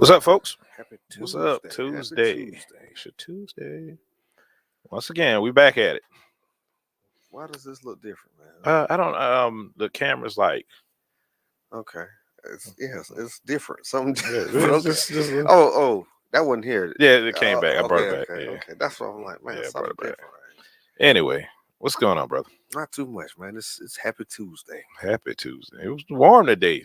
What's up, folks? Happy Tuesday. What's up? Tuesday. Happy Tuesday. It's a Tuesday. Once again, we back at it. Why does this look different, man? I don't. The camera's like. Okay. It's different. Something Yeah, different. just Oh, that wasn't here. Yeah, it came back. I brought it back. Okay. That's what I'm like, man. Yeah, Something brought it back. different. Anyway, what's going on, brother? Not too much, man. It's Happy Tuesday. Happy Tuesday. It was warm today.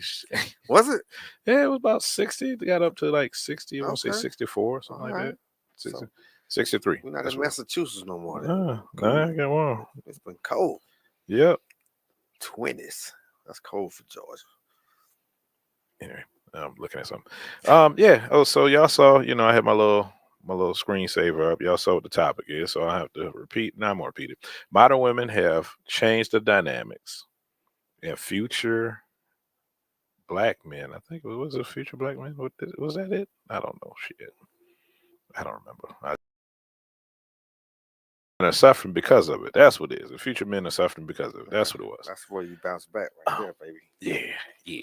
Was it? Yeah, it was about 60. It got up to like 60. I want to say Okay. 64, something All like right. that. 60, So, 63. We're not That's in right. Massachusetts no more. Nah, I got warm. It's been cold. Yep. 20s. That's cold for Georgia. Anyway, I'm looking at something. Yeah. Oh, so y'all saw, I had my little screensaver up. Y'all saw what the topic is, so I have to repeat. Now I'm gonna repeat it. Modern women have changed the dynamics, and future black men. I think was it future black men? Was that it? I don't know. Shit. I don't remember. And are suffering because of it. That's what it is. The future men are suffering because of it. That's what it was. That's where you bounce back right there, baby. Yeah.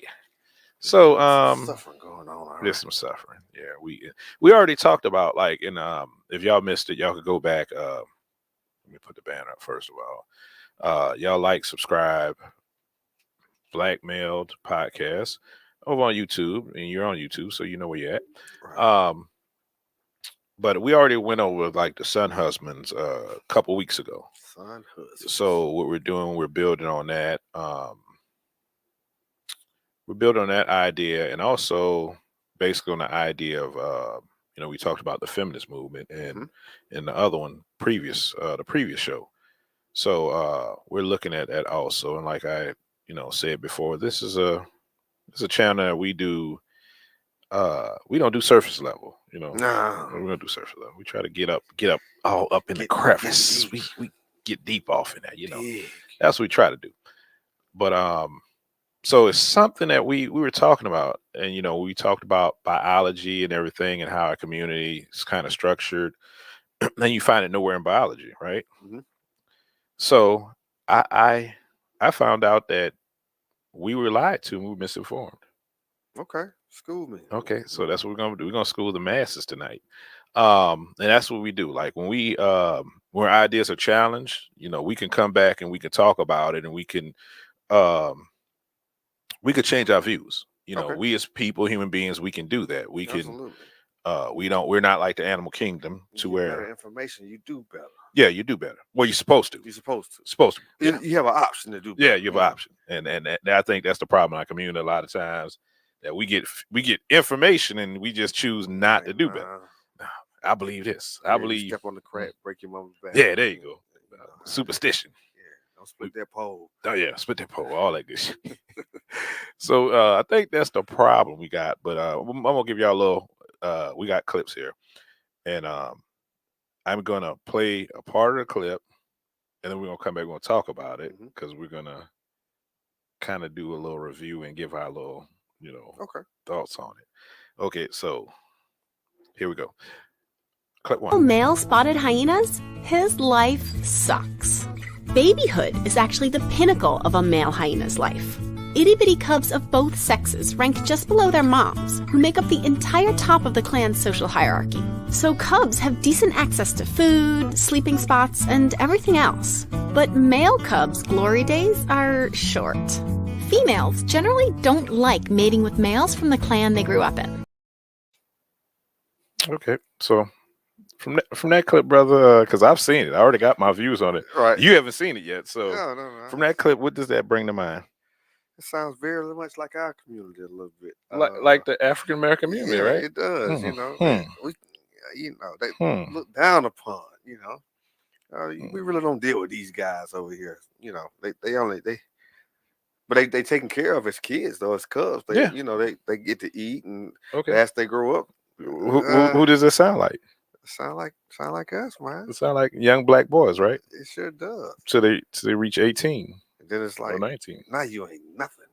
So Some suffering going on. Right? There's some suffering. Yeah, we already talked about, like, in if y'all missed it, y'all could go back. Let me put the banner up first of all. Y'all like, subscribe, Blackmailed Podcast over on YouTube, and you're on YouTube, so you know where you're at. Right. But we already went over like the Sun Husbands a couple weeks ago. Sun Husbands. So what we're doing, we're building on that. We're building on that idea, and also basically on the idea of we talked about the feminist movement and the other one the previous show. So we're looking at that also, and like I said before, this is a channel that we do. We don't do surface level, no, we don't do surface level. We try to get up all up in the crevice. We get deep off in that, That's what we try to do. But so it's something that we were talking about, and we talked about biology and everything, and how our community is kind of structured. And you find it nowhere in biology, right? Mm-hmm. So I I found out that we were lied to and we were misinformed. Okay, school me. Okay, so that's what we're gonna do. We're gonna school the masses tonight. And that's what we do. Like when ideas are challenged, we can come back and we can talk about it, and um we could change our views. Okay, We as people, human beings, we can do that. We can absolutely. we're not like the animal kingdom You to get better where information, you do better. yeah, you do better. Well, you're supposed to. You're supposed to. Supposed to. Yeah. You have an option to do better. Yeah, you have an option. And I think that's the problem in our community a lot of times, that we get information and we just choose not to do better. I believe this. I believe step on the crack, break your mama's back. Yeah, there you go. Superstition. Yeah, don't split that pole. Oh yeah, split that pole, all that good shit. So I think that's the problem we got. But I'm gonna give y'all a little. We got clips here, and I'm gonna play a part of the clip, and then we're gonna come back. We're gonna talk about it because we're gonna kind of do a little review and give our little, thoughts on it. Okay, so here we go. Clip one. Male spotted hyenas, his life sucks. Babyhood is actually the pinnacle of a male hyena's life. Itty-bitty cubs of both sexes rank just below their moms, who make up the entire top of the clan's social hierarchy. So cubs have decent access to food, sleeping spots, and everything else. But male cubs' glory days are short. Females generally don't like mating with males from the clan they grew up in. Okay, so from that clip, brother, because I've seen it. I already got my views on it. Right. You haven't seen it yet. So no. From that clip, what does that bring to mind? It sounds very much like our community a little bit. Like the African American community, yeah, right? It does, they look down upon, we really don't deal with these guys over here. But they taken care of as kids though, as cubs. They get to eat, and as they grow up. Who does it sound like? Sound like us, man. It sound like young black boys, right? It sure does. So they reach 18. And then it's like 19. Now you ain't nothing.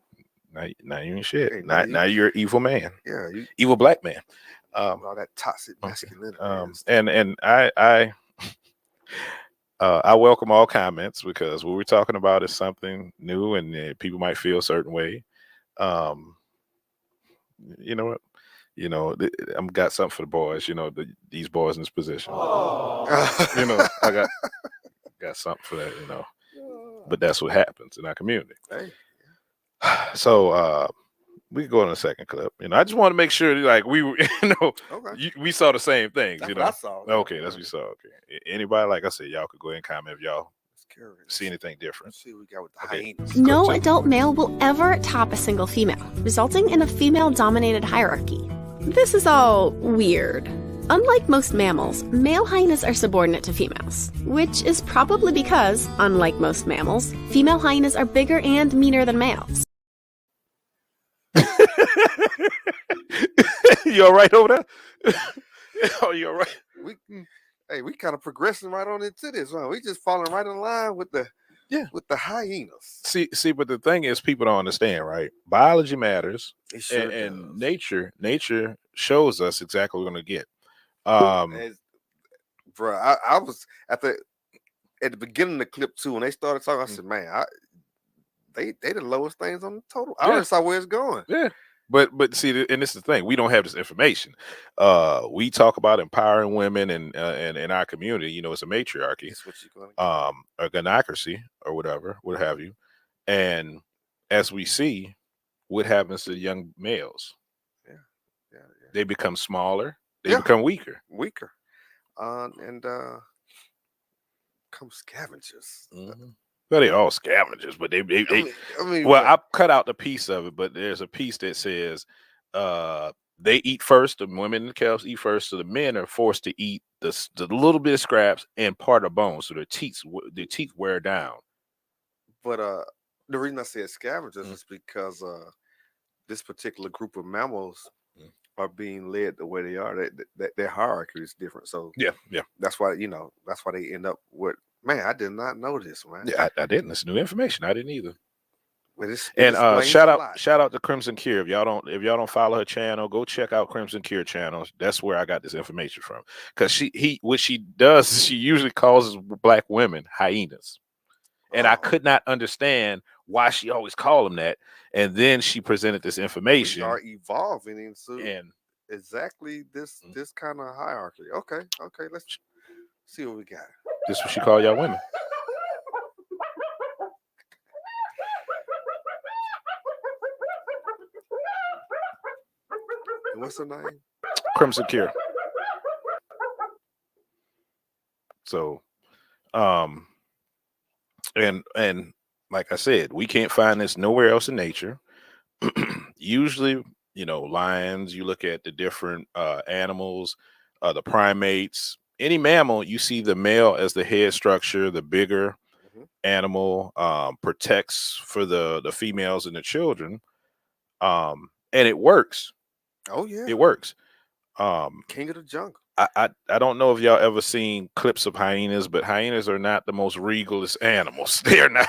Now you ain't shit. Hey, now you're an evil man. Yeah, evil black man. All that toxic masculinity. And I welcome all comments, because what we're talking about is something new, and people might feel a certain way. You know what? I'm got something for the boys. These boys in this position. I got something for that. But that's what happens in our community. Hey. So we can go on a second clip. I just want to make sure, like, we were, we saw the same things. That's what I saw. Okay, that's what we saw. Okay. Anybody, like I said, y'all could go ahead and comment if y'all see anything different. Let's see what we got with the hyenas. No adult male will ever top a single female, resulting in a female-dominated hierarchy. This is all weird. Unlike most mammals, male hyenas are subordinate to females, which is probably because, unlike most mammals, female hyenas are bigger and meaner than males. You all right over there? Oh, you all right? We kind of progressing right on into this, huh? We just falling right in line with the hyenas. See, but the thing is, people don't understand, right? Biology matters, Sure and does. nature shows us exactly what we're gonna get. Bro, I was at the beginning of the clip too, when they started talking. I said, "Man, they the lowest things on the total." I already saw where it's going. Yeah, but see, and this is the thing: we don't have this information. We talk about empowering women, and in our community, it's a matriarchy, a gynocracy, or whatever, what have you. And as we see, what happens to young males? Yeah. They become smaller. They become weaker, and come scavengers. Well, they all scavengers, but they I cut out the piece of it, but there's a piece that says they eat first. The women and the calves eat first, so the men are forced to eat the little bit of scraps and part of bone, so their teeth wear down. But the reason I said scavengers is because this particular group of mammals are being led the way they are. Their hierarchy is different. So yeah, that's why they end up with. Man, I did not know this, man. Yeah, I didn't. It's new information. I didn't either. And shout out to Crimson Cure. If y'all don't follow her channel, go check out Crimson Cure channel. That's where I got this information from. Because what she does is she usually calls black women hyenas. And I could not understand why she always called them that. And then she presented this We information. are evolving into And exactly this kind of hierarchy. Okay, let's see what we got. this is what she called y'all women. And what's her name? Crimson Cure. So, and like I said, we can't find this nowhere else in nature. Usually, lions, you look at the different animals, the primates, any mammal, you see the male as the head structure, the bigger animal, protects for the females and the children. And it works. Oh yeah, It works. King of the jungle. I don't know if y'all ever seen clips of hyenas, but hyenas are not the most regalest animals. They're not.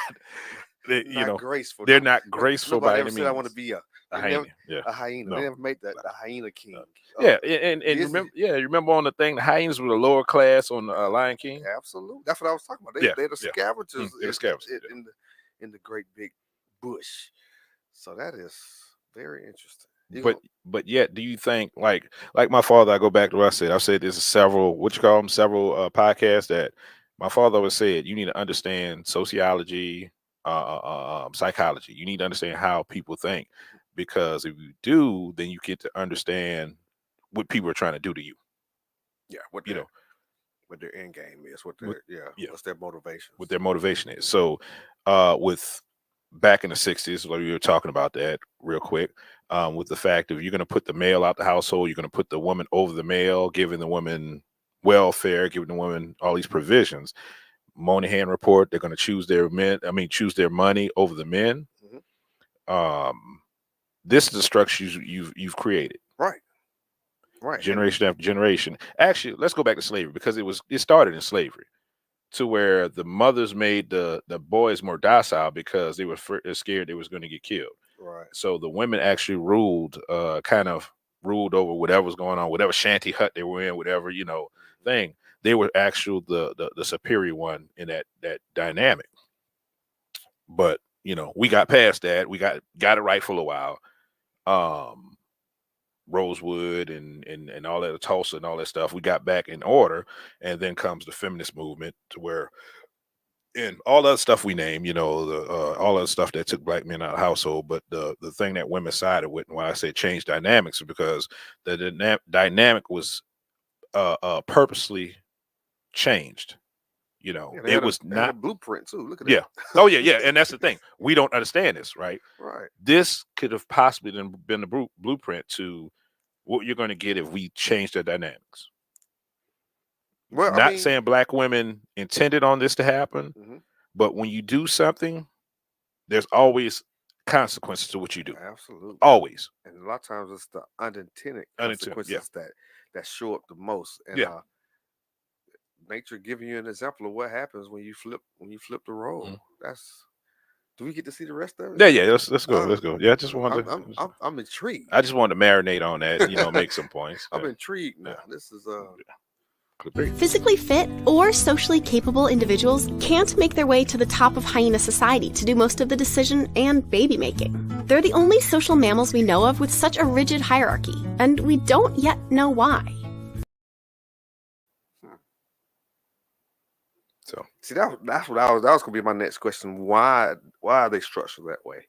Not graceful. They're not graceful Nobody by ever any said means. I want to be a hyena. a hyena. No. They never made the hyena king. Yeah, and remember, you remember on the thing, the hyenas were the lower class on Lion King. Absolutely, that's what I was talking about. They're the scavengers. They're the scavengers in the great big bush. So that is very interesting. But yet, do you think like my father? I go back to what I said. I've said there's several several podcasts that my father always said you need to understand sociology, psychology. You need to understand how people think, because if you do, then you get to understand what people are trying to do to you. Yeah, what their end game is, what's their motivation, what their motivation is. So, with back in the 60s, like we were talking about that real quick, with the fact of you're going to put the male out the household, you're going to put the woman over the male, giving the woman welfare, giving the woman all these provisions. Moynihan report, they're going to choose their money over the men. This is the structure you've created. Right. Generation after generation. Actually, let's go back to slavery, because it started in slavery, to where the mothers made the boys more docile because they were scared they was going to get killed. Right. So the women actually ruled over whatever was going on, whatever shanty hut they were in, whatever thing. They were actual the superior one in that dynamic. But we got past that. We got it right for a while. Rosewood and all that, Tulsa and all that stuff, we got back in order, and then comes the feminist movement, to where, and all that stuff we name, all that stuff that took black men out of the household. But the thing that women sided with, and why I say change dynamics, is because the dynamic was purposely changed. It was not a blueprint too. Look at that. Oh yeah, and that's the thing. We don't understand this, right? Right. This could have possibly been the blueprint to what you're going to get if we change the dynamics. Well, not saying black women intended on this to happen, but when you do something, there's always consequences to what you do. Absolutely. Always. And a lot of times it's the unintended consequences that show up the most. And nature giving you an example of what happens when you flip the role. Do we get to see the rest of it? Yeah. Let's go. Let's go. Yeah, I just wanted I'm intrigued. I just wanted to marinate on that, make some points. I'm intrigued now. This is Physically fit or socially capable individuals can't make their way to the top of hyena society to do most of the decision and baby making. They're the only social mammals we know of with such a rigid hierarchy, and we don't yet know why. So see, that's what that was gonna be my next question. Why are they structured that way?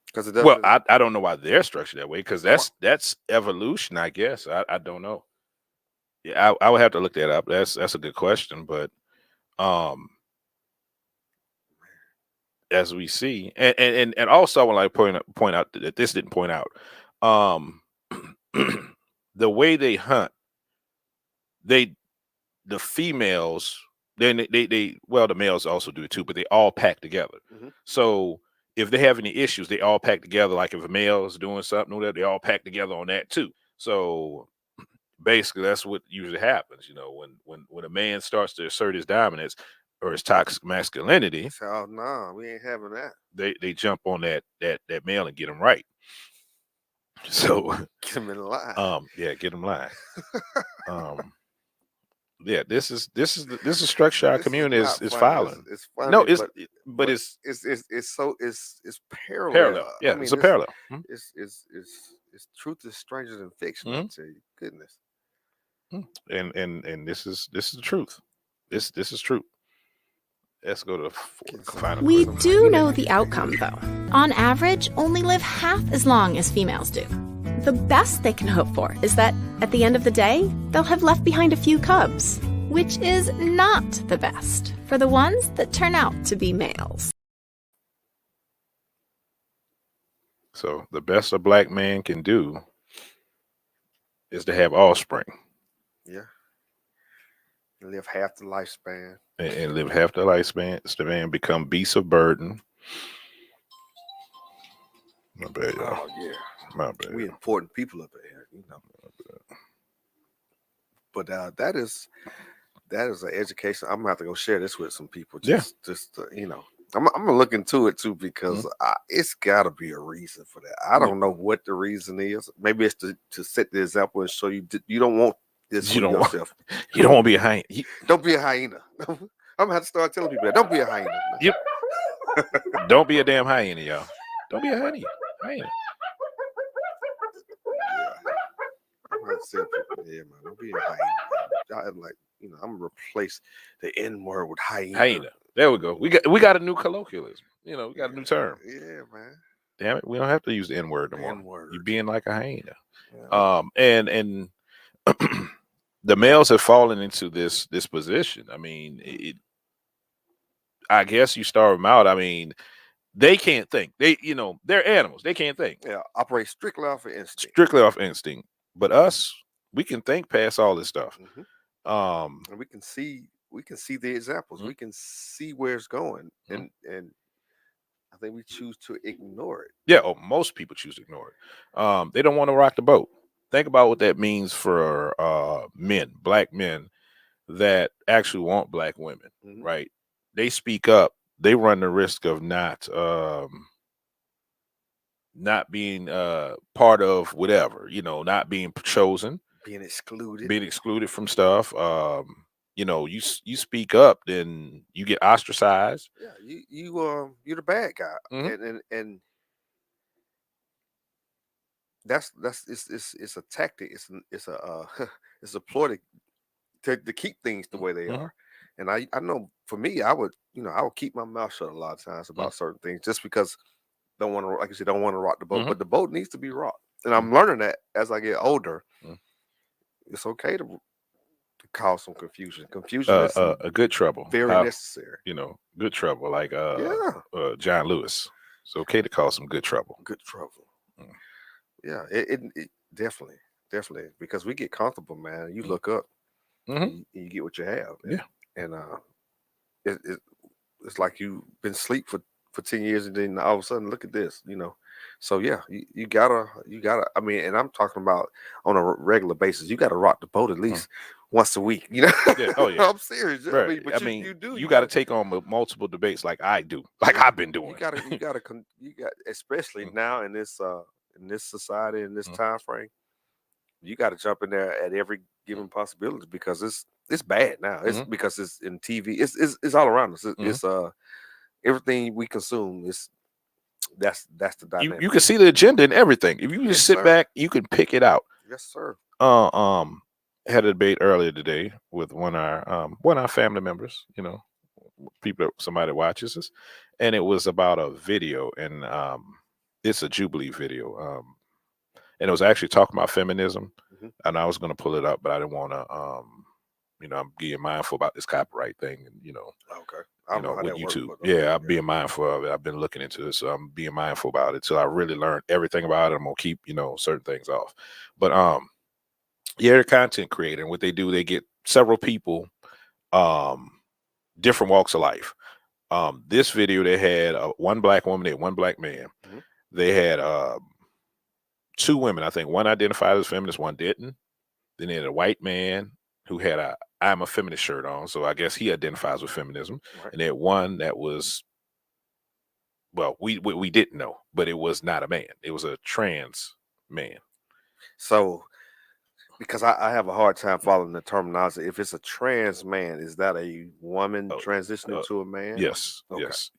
Because I don't know why they're structured that way, because that's evolution, I guess. I don't know. Yeah, I would have to look that up. That's a good question, but as we see, and also I want to point out that this didn't point out the way they hunt. The females, then the males also do it too, but they all pack together. So if they have any issues, they all pack together. Like if a male is doing something, they all pack together on that too. So basically, that's what usually happens. When a man starts to assert his dominance or his toxic masculinity, oh no, we ain't having that. They jump on that male and get him right. So get him in line. Get him line. Yeah, this is structure our This is community not is funny. following. It's No, funny, but it's it's parallel. parallel. I Yeah, it's mean, a parallel. it's truth is stranger than fiction. I Mm-hmm. tell you, goodness. And this is the truth. This is true. Let's go to the final We question. do know the outcome, though. On average, only live half as long as females do. The best they can hope for is that, at the end of the day, they'll have left behind a few cubs, which is not the best for the ones that turn out to be males. So the best a black man can do is to have offspring. Yeah. Live half the lifespan. And live half the lifespan, become beasts of burden. My bad, y'all. Oh yeah. My bad. We important people up here, you know. But that is an education. I'm gonna have to go share this with some people. Just you know, I'm gonna look into it too because it's got to be a reason for that. I don't know what the reason is. Maybe it's to set the example and show you don't want this for yourself. You don't want to be a hyena. Don't be a hyena. I'm gonna have to start telling people that. Don't be a hyena. Don't be a damn hyena, y'all. Don't be a hyena. Yeah, man. Don't be a hyena. Y'all like, you know, I'm gonna replace the N word with hyena. Hyena. There we go. We got a new colloquialism. You know, we got a new term. Yeah, man. Damn it, we don't have to use the N word no more. N-word. You being like a hyena. Yeah. And the males have fallen into this position. I mean, I guess you starve them out. I mean, they can't think. They're animals. They can't think. Yeah, operate strictly off of instinct. Strictly off instinct. But us, we can think past all this stuff. And we can see the examples. We can see where it's going, and I think we choose to ignore it. Yeah, most people choose to ignore it. They don't want to rock the boat. Think about what that means for black men that actually want black women, right? They speak up. They run the risk of not being part of whatever, not being chosen, being excluded from stuff. You speak up, then you get ostracized. Yeah, you're the bad guy, and that's it's a tactic. It's a ploy to keep things the way they are. And I know for me, I would keep my mouth shut a lot of times about certain things just because don't want to, like you said, don't want to rock the boat. But the boat needs to be rocked, and I'm learning that as I get older. It's okay to cause some confusion. Confusion is a good trouble, very necessary. Good trouble, like John Lewis. It's okay to cause some good trouble. Good trouble. Yeah, it definitely, because we get comfortable, man. You look up, and you get what you have. And it's like you've been asleep for 10 years, and then all of a sudden, look at this, So yeah, you gotta. I mean, and I'm talking about on a regular basis. You gotta rock the boat at least once a week. Yeah. Oh yeah. I'm serious. Right. You got to take on multiple debates like I do, like I've been doing. You got especially now in this society, in this time frame. You got to jump in there at every given possibility because it's bad now. It's because it's in TV. It's all around us. It's everything we consume is. That's the dynamic. You can see the agenda and everything. If you just sit back, you can pick it out. Yes, sir. Had a debate earlier today with one of our family members. People, somebody watches us, and it was about a video, and it's a Jubilee video. And it was actually talking about feminism, and I was going to pull it up, but I didn't want to. I'm being mindful about this copyright thing, and Okay. I don't know how with that YouTube. works, I'm being mindful of it. I've been looking into it, so I'm being mindful about it till I really learn everything about it. I'm gonna keep certain things off, but they're a content creator, and what they do, they get several people, different walks of life. This video, they had one black woman, they had one black man. They had two women. I think one identified as feminist, one didn't. Then they had a white man who had a "I'm a feminist" shirt on, so I guess he identifies with feminism. Right. And they had one that was, well, we didn't know, but it was not a man. It was a trans man. So Because I have a hard time following the terminology. If it's a trans man, is that a woman transitioning to a man? Yes, yes.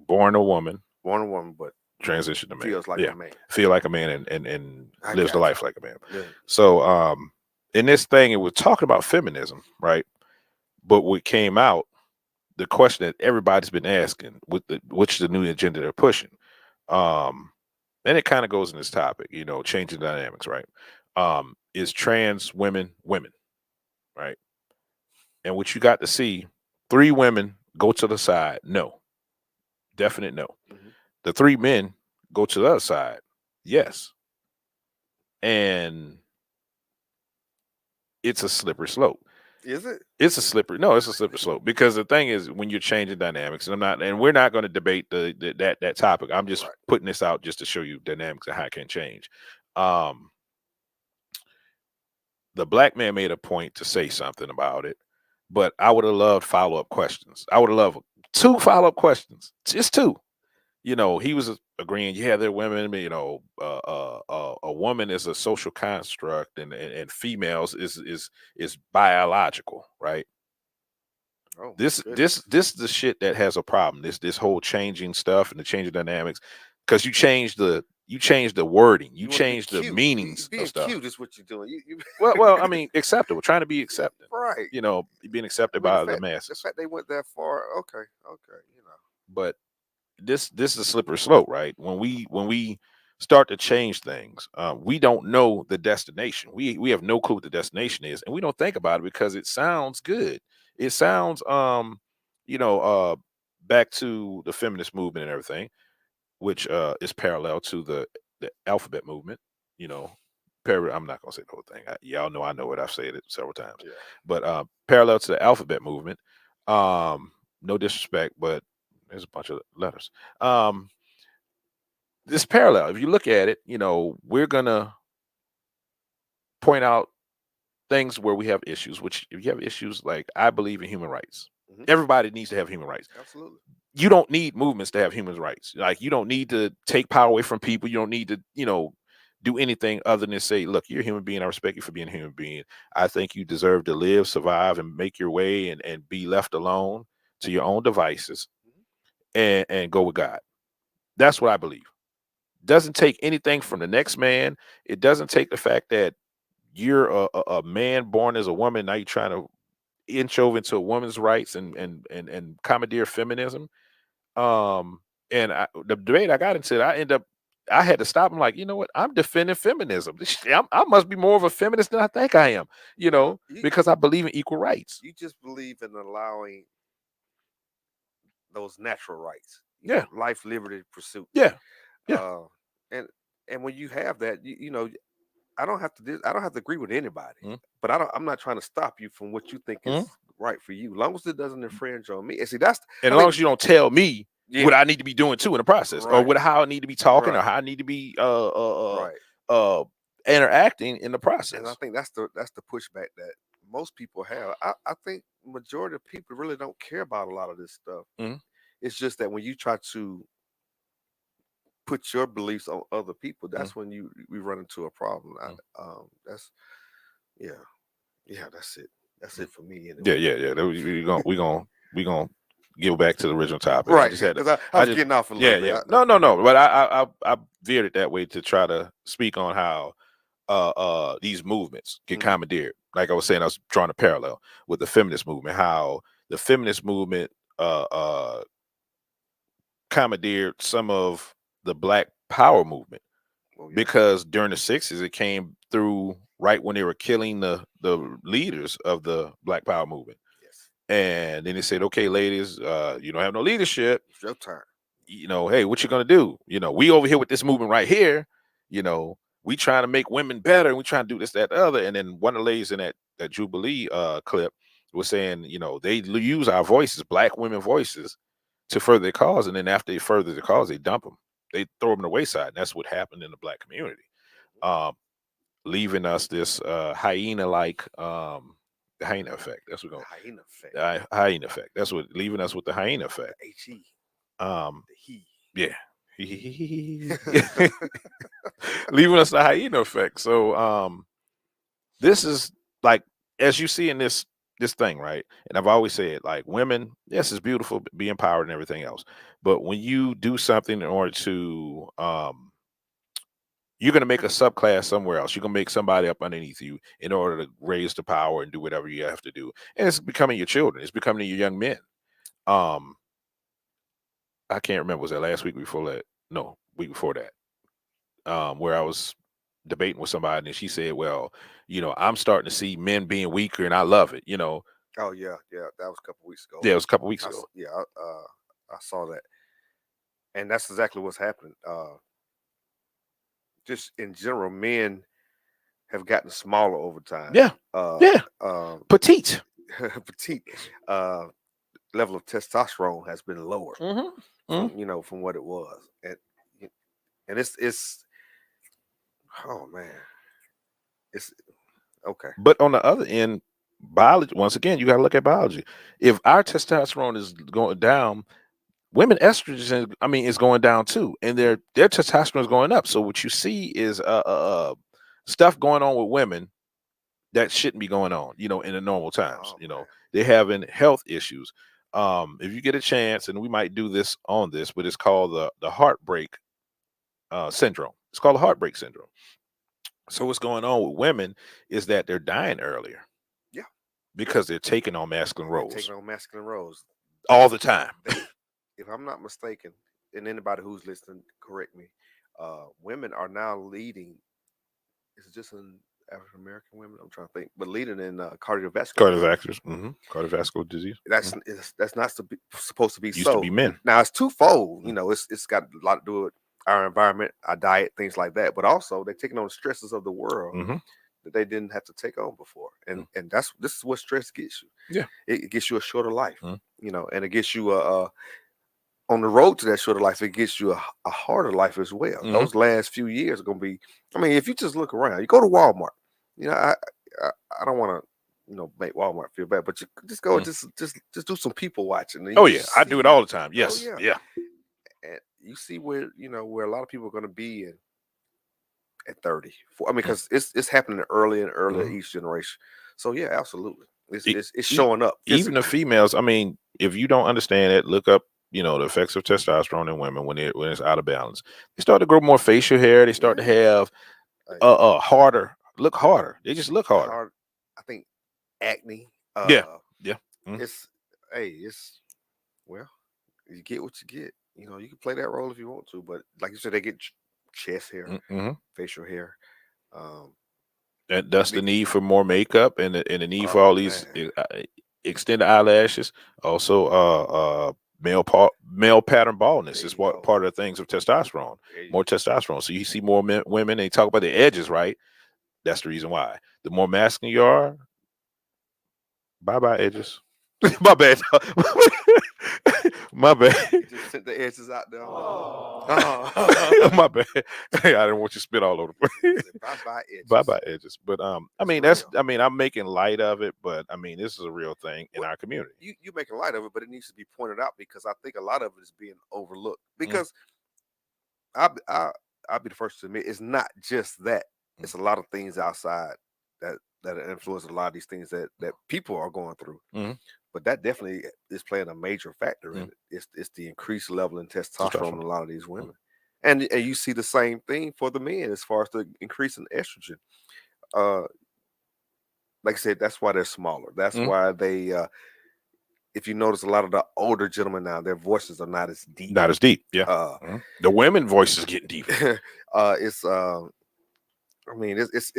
Born a woman, but transition to man. Feels like a man. Feel like a man and lives the life like a man. Yeah. So in this thing, it was talking about feminism, right? But what came out, the question that everybody's been asking, which is the new agenda they're pushing. And it kind of goes in this topic, changing dynamics, right? Is trans women women, right? And what you got to see, 3 women go to the side, no, definite no. Mhm. The 3 men go to the other side, yes. And it's a slippery slope. Is it? It's a slippery slope, because the thing is, when you're changing dynamics, and we're not going to debate that topic. I'm just putting this out just to show you dynamics and how it can change. The black man made a point to say something about it, but I would have loved follow-up questions. I would have loved 2 follow-up questions, just 2. He was agreeing, yeah, they're women, a woman is a social construct, and females is biological, right? Oh, This is the shit that has a problem. This whole changing stuff and the changing dynamics, because you change the wording, you change the meanings being of stuff. cute is what you're doing. Well, I mean, acceptable, trying to be accepted, right? Being accepted by the masses. The fact they went that far, okay. But this is a slippery slope, right? When we start to change things, we don't know the destination. We have no clue what the destination is, and we don't think about it because it sounds good. It sounds back to the feminist movement and everything, which is parallel to the alphabet movement. I'm not gonna say the whole thing. Y'all know I know it. I've said it several times. Yeah. But parallel to the alphabet movement, no disrespect, but there's a bunch of letters. This parallel, if you look at it, we're gonna point out things where we have issues. Which, if you have issues, like, I believe in human rights. Mhm. Everybody needs to have human rights. Absolutely. You don't need movements to have human rights. Like, you don't need to take power away from people. You don't need to, do anything other than say, look, you're a human being. I respect you for being a human being. I think you deserve to live, survive, and make your way, and be left alone to your own devices, and go with God. That's what I believe. Doesn't take anything from the next man. It doesn't take the fact that you're a man born as a woman. Now you're trying to inch over into a woman's rights and commandeer feminism. And the debate I got into, I had to stop. I'm like, you know what? I'm defending feminism. I must be more of a feminist than I think I am, because I believe in equal rights. You just believe in allowing those natural rights. Yeah. Life, liberty, pursuit. Yeah. And when you have that, I don't have to agree with anybody, but I'm not trying to stop you from what you think is right for you, as long as it doesn't infringe on me. And see, as long as you don't tell me what I need to be doing too in the process, or how I need to be talking, or how I need to be interacting in the process. And I think that's the pushback that most people have. I think majority of people really don't care about a lot of this stuff. It's just that when you try to put your beliefs on other people, that's when we run into a problem. That's it. That's it for me. Anyway. Yeah. We gonna get back to the original topic. Right. I was getting off a little bit. Yeah. No. But I veered it that way to try to speak on how these movements get commandeered. Like I was saying, I was drawing a parallel with the feminist movement. How the feminist movement commandeered some of the Black Power movement, because during the 60s it came through right when they were killing the leaders of the Black Power movement. Yes. And then they said, okay, ladies, you don't have no leadership. It's your turn. Hey, what you gonna do? We over here with this movement right here. We trying to make women better, and we trying to do this, that, the other. And then one of the ladies in that Jubilee clip was saying, they use our voices, Black women voices, to further their cause. And then after they further the cause, they dump them. They throw them to the wayside. And that's what happened in the Black community, leaving us this hyena-like the hyena effect. That's what hyena effect. The hyena effect. That's what leaving us with the hyena effect. He. Yeah. Leaving us the hyena effect. So this is like, as you see in this thing, right? And I've always said, like, women, yes, it's beautiful, be empowered and everything else. But when you do something in order to you're going to make a subclass somewhere else. You're going to make somebody up underneath you in order to raise the power and do whatever you have to do. And it's becoming your children. It's becoming your young men. I can't remember, was that last week before that? No, week before that. Where I was debating with somebody and she said, well, I'm starting to see men being weaker and I love it, Oh yeah, that was a couple weeks ago. Yeah, it was a couple weeks ago. I saw that, and that's exactly what's happening. Just in general, men have gotten smaller over time. Yeah, petite. Petite. Level of testosterone has been lower. From what it was, and it's oh man, it's okay. But on the other end, biology, once again, you got to look at biology. If our testosterone is going down, women estrogen, is going down too, and their testosterone is going up. So what you see is stuff going on with women that shouldn't be going on, in the normal times. They're having health issues. If you get a chance, and we might do this on this, but it's called the heartbreak syndrome. It's called the heartbreak syndrome. So what's going on with women is that they're dying earlier. Yeah. Because they're taking on masculine roles. All the time. If I'm not mistaken, and anybody who's listening, correct me, women are now leading. Is it just in African American women? I'm trying to think, but leading in cardiovascular disease. That's not supposed to be Used to be men. Now it's twofold. It's got a lot to do with our environment, our diet, things like that. But also they're taking on the stresses of the world that they didn't have to take on before. And this is what stress gets you. Yeah, it gets you a shorter life. And it gets you on the road to that shorter life, it gets you a harder life as well. Those last few years are going to be, if you just look around, you go to Walmart, I don't want to, make Walmart feel bad, but you just go and just do some people watching. Oh yeah. I do it all the time. Yes. Oh, yeah. And you see where a lot of people are going to be at 30. Because it's happening early and earlier each generation. So yeah, absolutely. It's showing up. Even the females, if you don't understand it, look up, the effects of testosterone in women when it's out of balance. They start to grow more facial hair. They start to have look harder. They just look harder. I think acne. Yeah. It's you get what you get. You can play that role if you want to, but like you said, they get chest hair, facial hair. That's the need for more makeup and the need for all these extended eyelashes. Also, male pattern baldness is part of the things of testosterone. More testosterone. So you see more women. They talk about the edges, right? That's the reason why. The more masculine you are, bye edges. My bad. My bad. Just sent the edges out there. My bad. Hey, I didn't want you to spit all over the place. Bye edges. But I'm making light of it, but this is a real thing in our community. You're making light of it, but it needs to be pointed out because I think a lot of it is being overlooked. Because I'll be the first to admit it's not just that. It's a lot of things outside that influence a lot of these things that people are going through. But that definitely is playing a major factor in it. It's the increased level in testosterone in a lot of these women. And you see the same thing for the men as far as the increase in estrogen. Like I said, that's why they're smaller. That's why they, if you notice, a lot of the older gentlemen now, their voices are not as deep. Not as deep, yeah. The women voices getting deeper. It's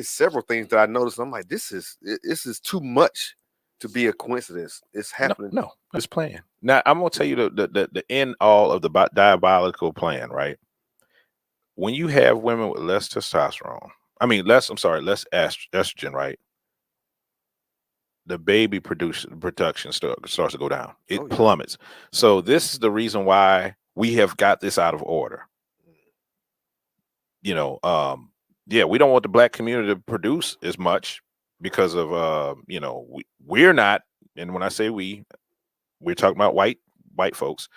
several things that I noticed. I'm like, this is too much to be a coincidence. It's happening. No, it's planned. Now I'm gonna tell you the end all of the diabolical plan, right? When you have women with less testosterone, less estrogen, right? The baby production starts to go down. It plummets. So this is the reason why we have got this out of order. We don't want the black community to produce as much because of we're not, and when I say we're talking about white folks.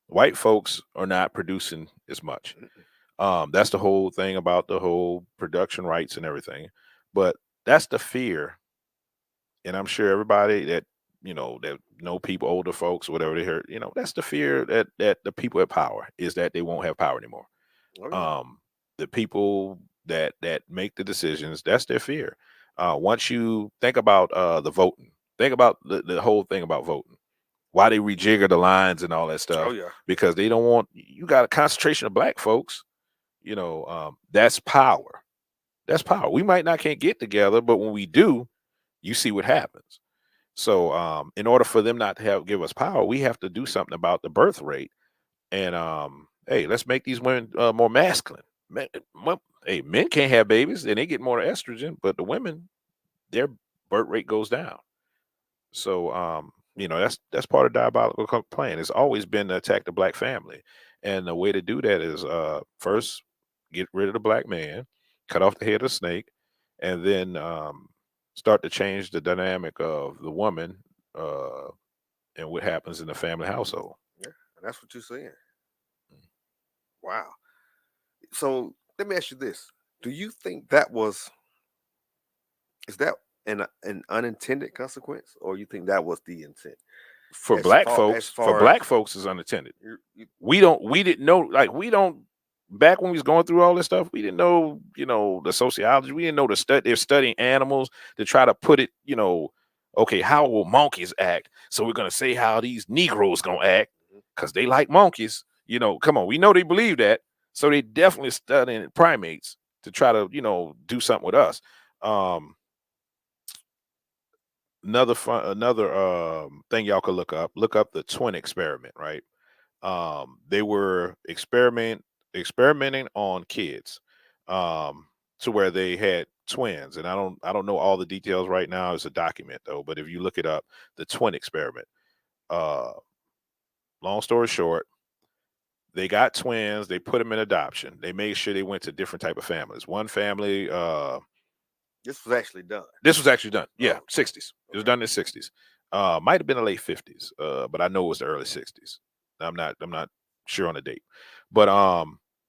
White folks are not producing as much. That's the whole thing about the whole production rights and everything. But that's the fear, and I'm sure everybody that that know people, older folks, whatever they heard, that's the fear that the people at power is that they won't have power anymore. Oh, yeah. The people that make the decisions, that's their fear. Once you think about the voting, think about the whole thing about voting, why they rejigger the lines and all that Oh, stuff, yeah. because they don't want you got a concentration of black folks. That's power. That's power. We might not can't get together, but when we do, you see what happens. So, in order for them not to give us power, we have to do something about the birth rate. And hey, let's make these women more masculine. Hey, men can't have babies, and they get more estrogen, but the women, their birth rate goes down. So, that's part of diabolical plan. It's always been to attack the black family, and the way to do that is first get rid of the black man, cut off the head of the snake, and then start to change the dynamic of the woman uh, and what happens in the family household. Yeah, and that's what you're saying. Wow. So let me ask you this: do you think is that an unintended consequence, or you think that was the intent? For As black far as folks, for far as black folks is unattended. you We didn't know, like we don't back when we was going through all this stuff, we didn't know, the sociology. We didn't know they're studying animals to try to put it, okay, how will monkeys act? So we're gonna say how these Negroes gonna act because they like monkeys. Come on, we know they believe that. So they definitely studying primates to try to, do something with us. Um, another thing y'all could look up the twin experiment, right? They were experimenting on kids, um to where they had twins, and I don't know all the details right now. It's a document though, but if you look it up, the twin experiment, uh long story short, they got twins, they put them in adoption, they made sure they went to different type of families. One family, this was actually done. this was actually done. Yeah, Oh, 60s. It was okay. done in the 60s. Might have been the late 50s, but I know it was the early 60s. I'm not sure on the date. But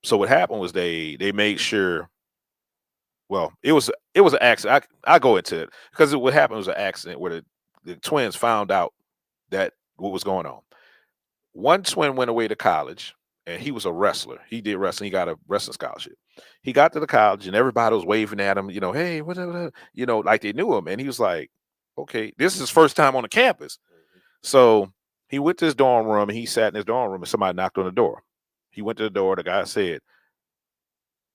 so what happened was they made sure, well, it was an accident. I go into it because what happened was an accident where the twins found out that what was going on. One twin went away to college, and he was a wrestler. He did wrestling. He got a wrestling scholarship. He got to the college, and everybody was waving at him. Hey, whatever, like they knew him. And he was like, "Okay, this is his first time on the campus." So he went to his dorm room, and he sat in his dorm room, and somebody knocked on the door. He went to the door. The guy said,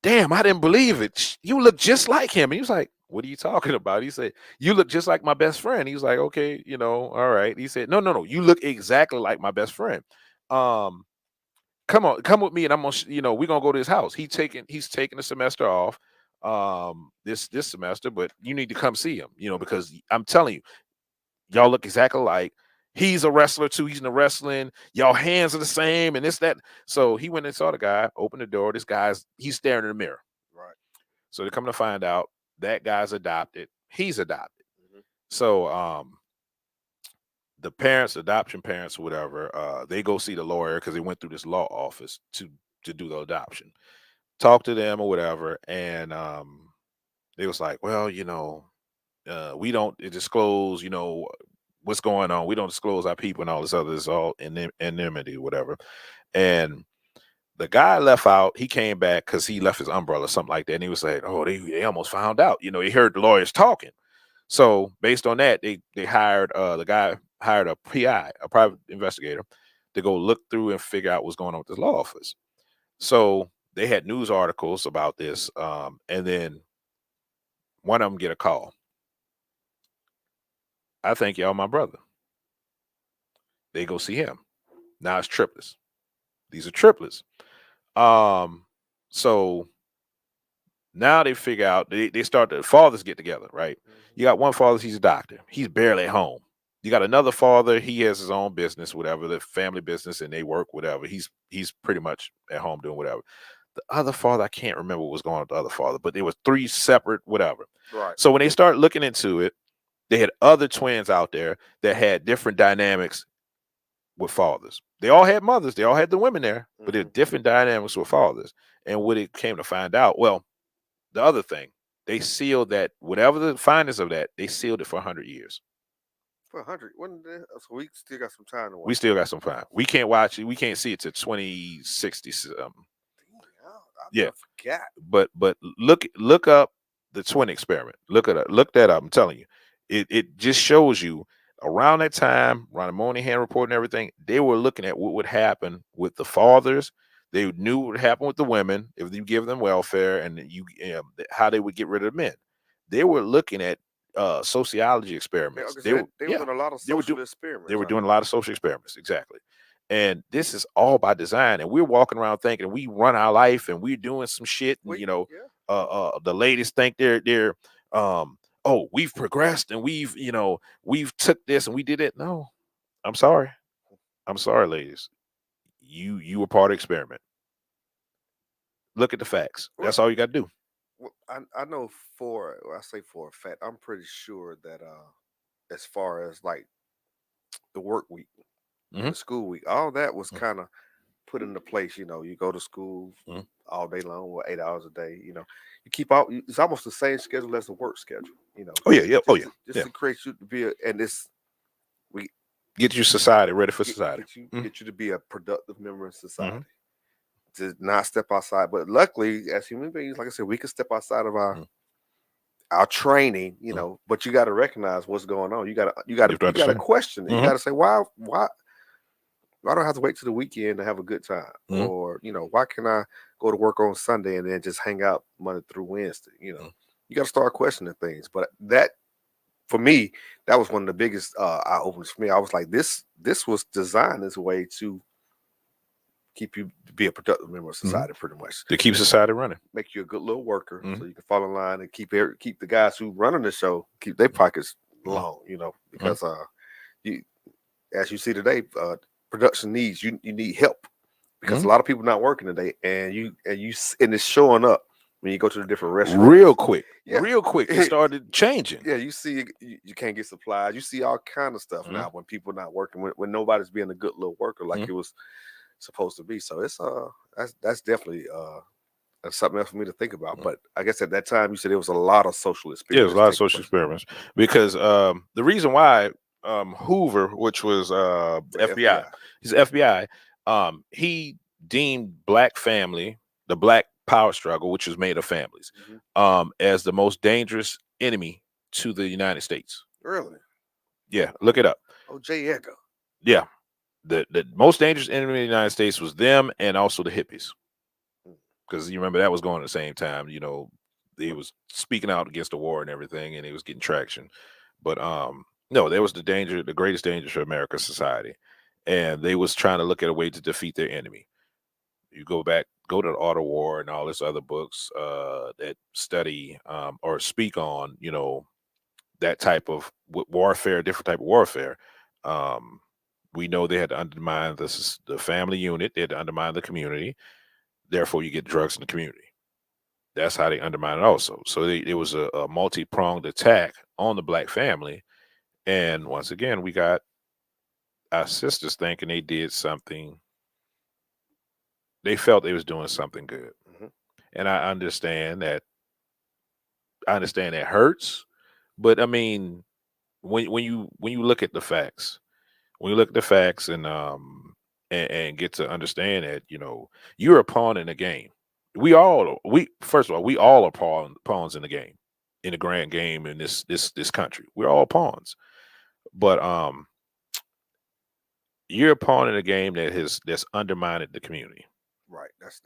"Damn, I didn't believe it. You look just like him." And he was like, "What are you talking about?" He said, "You look just like my best friend." He was like, "Okay, all right." He said, "No, no, no. You look exactly like my best friend. Um, come on, come with me, and I'm gonna, we're gonna go to his house. He's taking a semester off, this semester, but you need to come see him, because I'm telling you, y'all look exactly alike. He's a wrestler too. He's in the wrestling. Y'all hands are the same, and this that." So he went and saw the guy, opened the door. He's staring in the mirror. Right. So they come to find out that guy's adopted. He's adopted. Mhm. So the parents, adoption parents, whatever, they go see the lawyer because they went through this law office to do the adoption. Talk to them or whatever, and they was like, "Well, we don't disclose, what's going on. We don't disclose our people and all this other. It's all in anonymity, whatever." And the guy left out. He came back because he left his umbrella, something like that. And he was like, "Oh, they almost found out." He heard the lawyers talking. So based on that, they hired the guy hired a PI, a private investigator, to go look through and figure out what's going on with this law office. So they had news articles about this, and then one of them get a call. "I think y'all my brother." They go see him. Now it's triplets. These are triplets. Um, so now they figure out they start the fathers get together, right? You got one father, he's a doctor. He's barely at home. You got another father, he has his own business, whatever, the family business, and they work, whatever. He's pretty much at home doing whatever. The other father, I can't remember what was going on with the other father, but there was three separate, whatever. Right. So when they start looking into it, they had other twins out there that had different dynamics with fathers. They all had mothers, they all had the women there, but they're different dynamics with fathers. And what it came to find out, well, the other thing, they sealed that, whatever the findings of that, they sealed it for 100 years. For 100, so we still got some time to watch. We still got some time. We can't watch it. We can't see it till 2060. I forgot. But look up the twin experiment. Look that up. I'm telling you, it just shows you around that time, around the Moynihan report and everything, they were looking at what would happen with the fathers. They knew what would happen with the women if you give them welfare, and how they would get rid of the men. They were looking at sociology experiments. They were doing a lot of social experiments. They were doing a lot of social experiments, exactly. And this is all by design. And we're walking around thinking we run our life and we're doing some shit. And, the ladies think they're we've progressed and we've took this and we did it. No, I'm sorry, ladies. You were part of the experiment. Look at the facts. That's all you got to do. Well, I know I say for a fact, I'm pretty sure that as far as like the work week, the school week, all that was kind of put into place. You go to school all day long, or 8 hours a day. You keep out. It's almost the same schedule as the work schedule. Just to create you to be we get you society ready for society. Get you to be a productive member in society. To not step outside, but luckily, as human beings, like I said, we can step outside of our training. But you got to recognize what's going on. You got to question it. You got to say, why do I have to wait till the weekend to have a good time? Or why can I go to work on Sunday and then just hang out Monday through Wednesday? You got to start questioning things. But that, for me, that was one of the biggest eye openers for me. I was like, this was designed this way to keep you to be a productive member of society, pretty much. To keep society running. Make you a good little worker, so you can fall in line and keep the guys who running the show, keep their pockets long, because as you see today, production needs you need help, because a lot of people not working today, and it's showing up when you go to the different restaurants. Real quick, it started changing. Yeah, you see you can't get supplies. You see all kind of stuff now when people not working, when nobody's being a good little worker like it was supposed to be. So it's that's definitely something else for me to think about. But I guess at that time you said there was a lot of social experiments. Yeah, there's a lot of social experiments, because the reason why Hoover, which was FBI, he's FBI, he deemed black family, the black power struggle, which was made of families, as the most dangerous enemy to the United States. Really? Yeah, look it up. Oh, J. Edgar. Yeah. The most dangerous enemy in the United States was them, and also the hippies, because you remember that was going at the same time. They was speaking out against the war and everything, and it was getting traction. But no, there was the greatest danger for American society, and they was trying to look at a way to defeat their enemy. You go to the Art of War and all this other books that study or speak on that type of warfare, different type of warfare. We know they had to undermine the family unit. They had to undermine the community. Therefore, you get drugs in the community. That's how they undermine it also. So it was a multi-pronged attack on the black family. And once again, we got our sisters thinking they did something. They felt they was doing something good. And I understand that. It hurts. But I mean, when you look at the facts, and get to understand that, you're a pawn in the game. First of all, we all are pawns in the game, in the grand game in this country. We're all pawns. But you're a pawn in a game that's undermined the community. Right. That's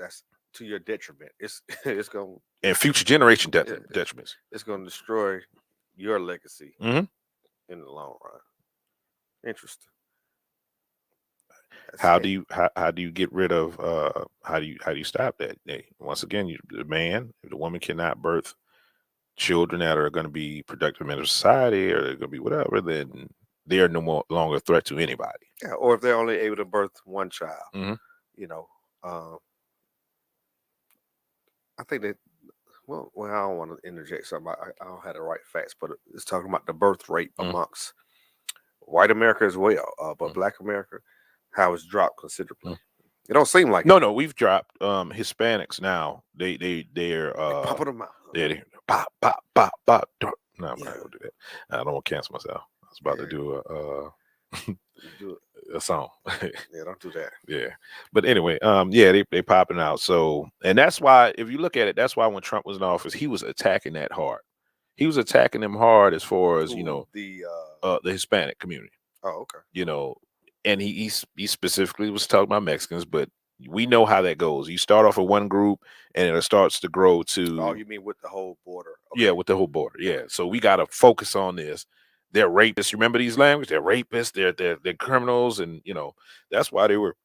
to your detriment. It's going and future generation detriments. It's going to destroy your legacy in the long run. Interesting. How do you get rid of how do you stop that? Once again, the man, if the woman cannot birth children that are going to be productive in society, or they're going to be whatever, then they are no longer a threat to anybody. Yeah, or if they're only able to birth one child, I think that. Well, I don't want to interject something. I don't have the right facts, but it's talking about the birth rate amongst white America as well, but Black America, how it's dropped considerably. It don't seem like no, we've dropped. Hispanics now, they're popping them out. pop, pop, pop, pop. No, I'm not gonna do that. I don't want to cancel myself. I was about to do a song. Yeah, don't do that. Yeah, but anyway, yeah, they popping out. So, and that's why, if you look at it, that's why when Trump was in office, he was attacking that hard. He was attacking them hard as far as the Hispanic community. Oh, okay. And he specifically was talking about Mexicans, but we know how that goes. You start off with one group, and it starts to grow to. Oh, you mean with the whole border? Okay. Yeah, with the whole border. Yeah, so we got to focus on this. They're rapists. Remember these language? They're rapists. They're criminals, and that's why they were.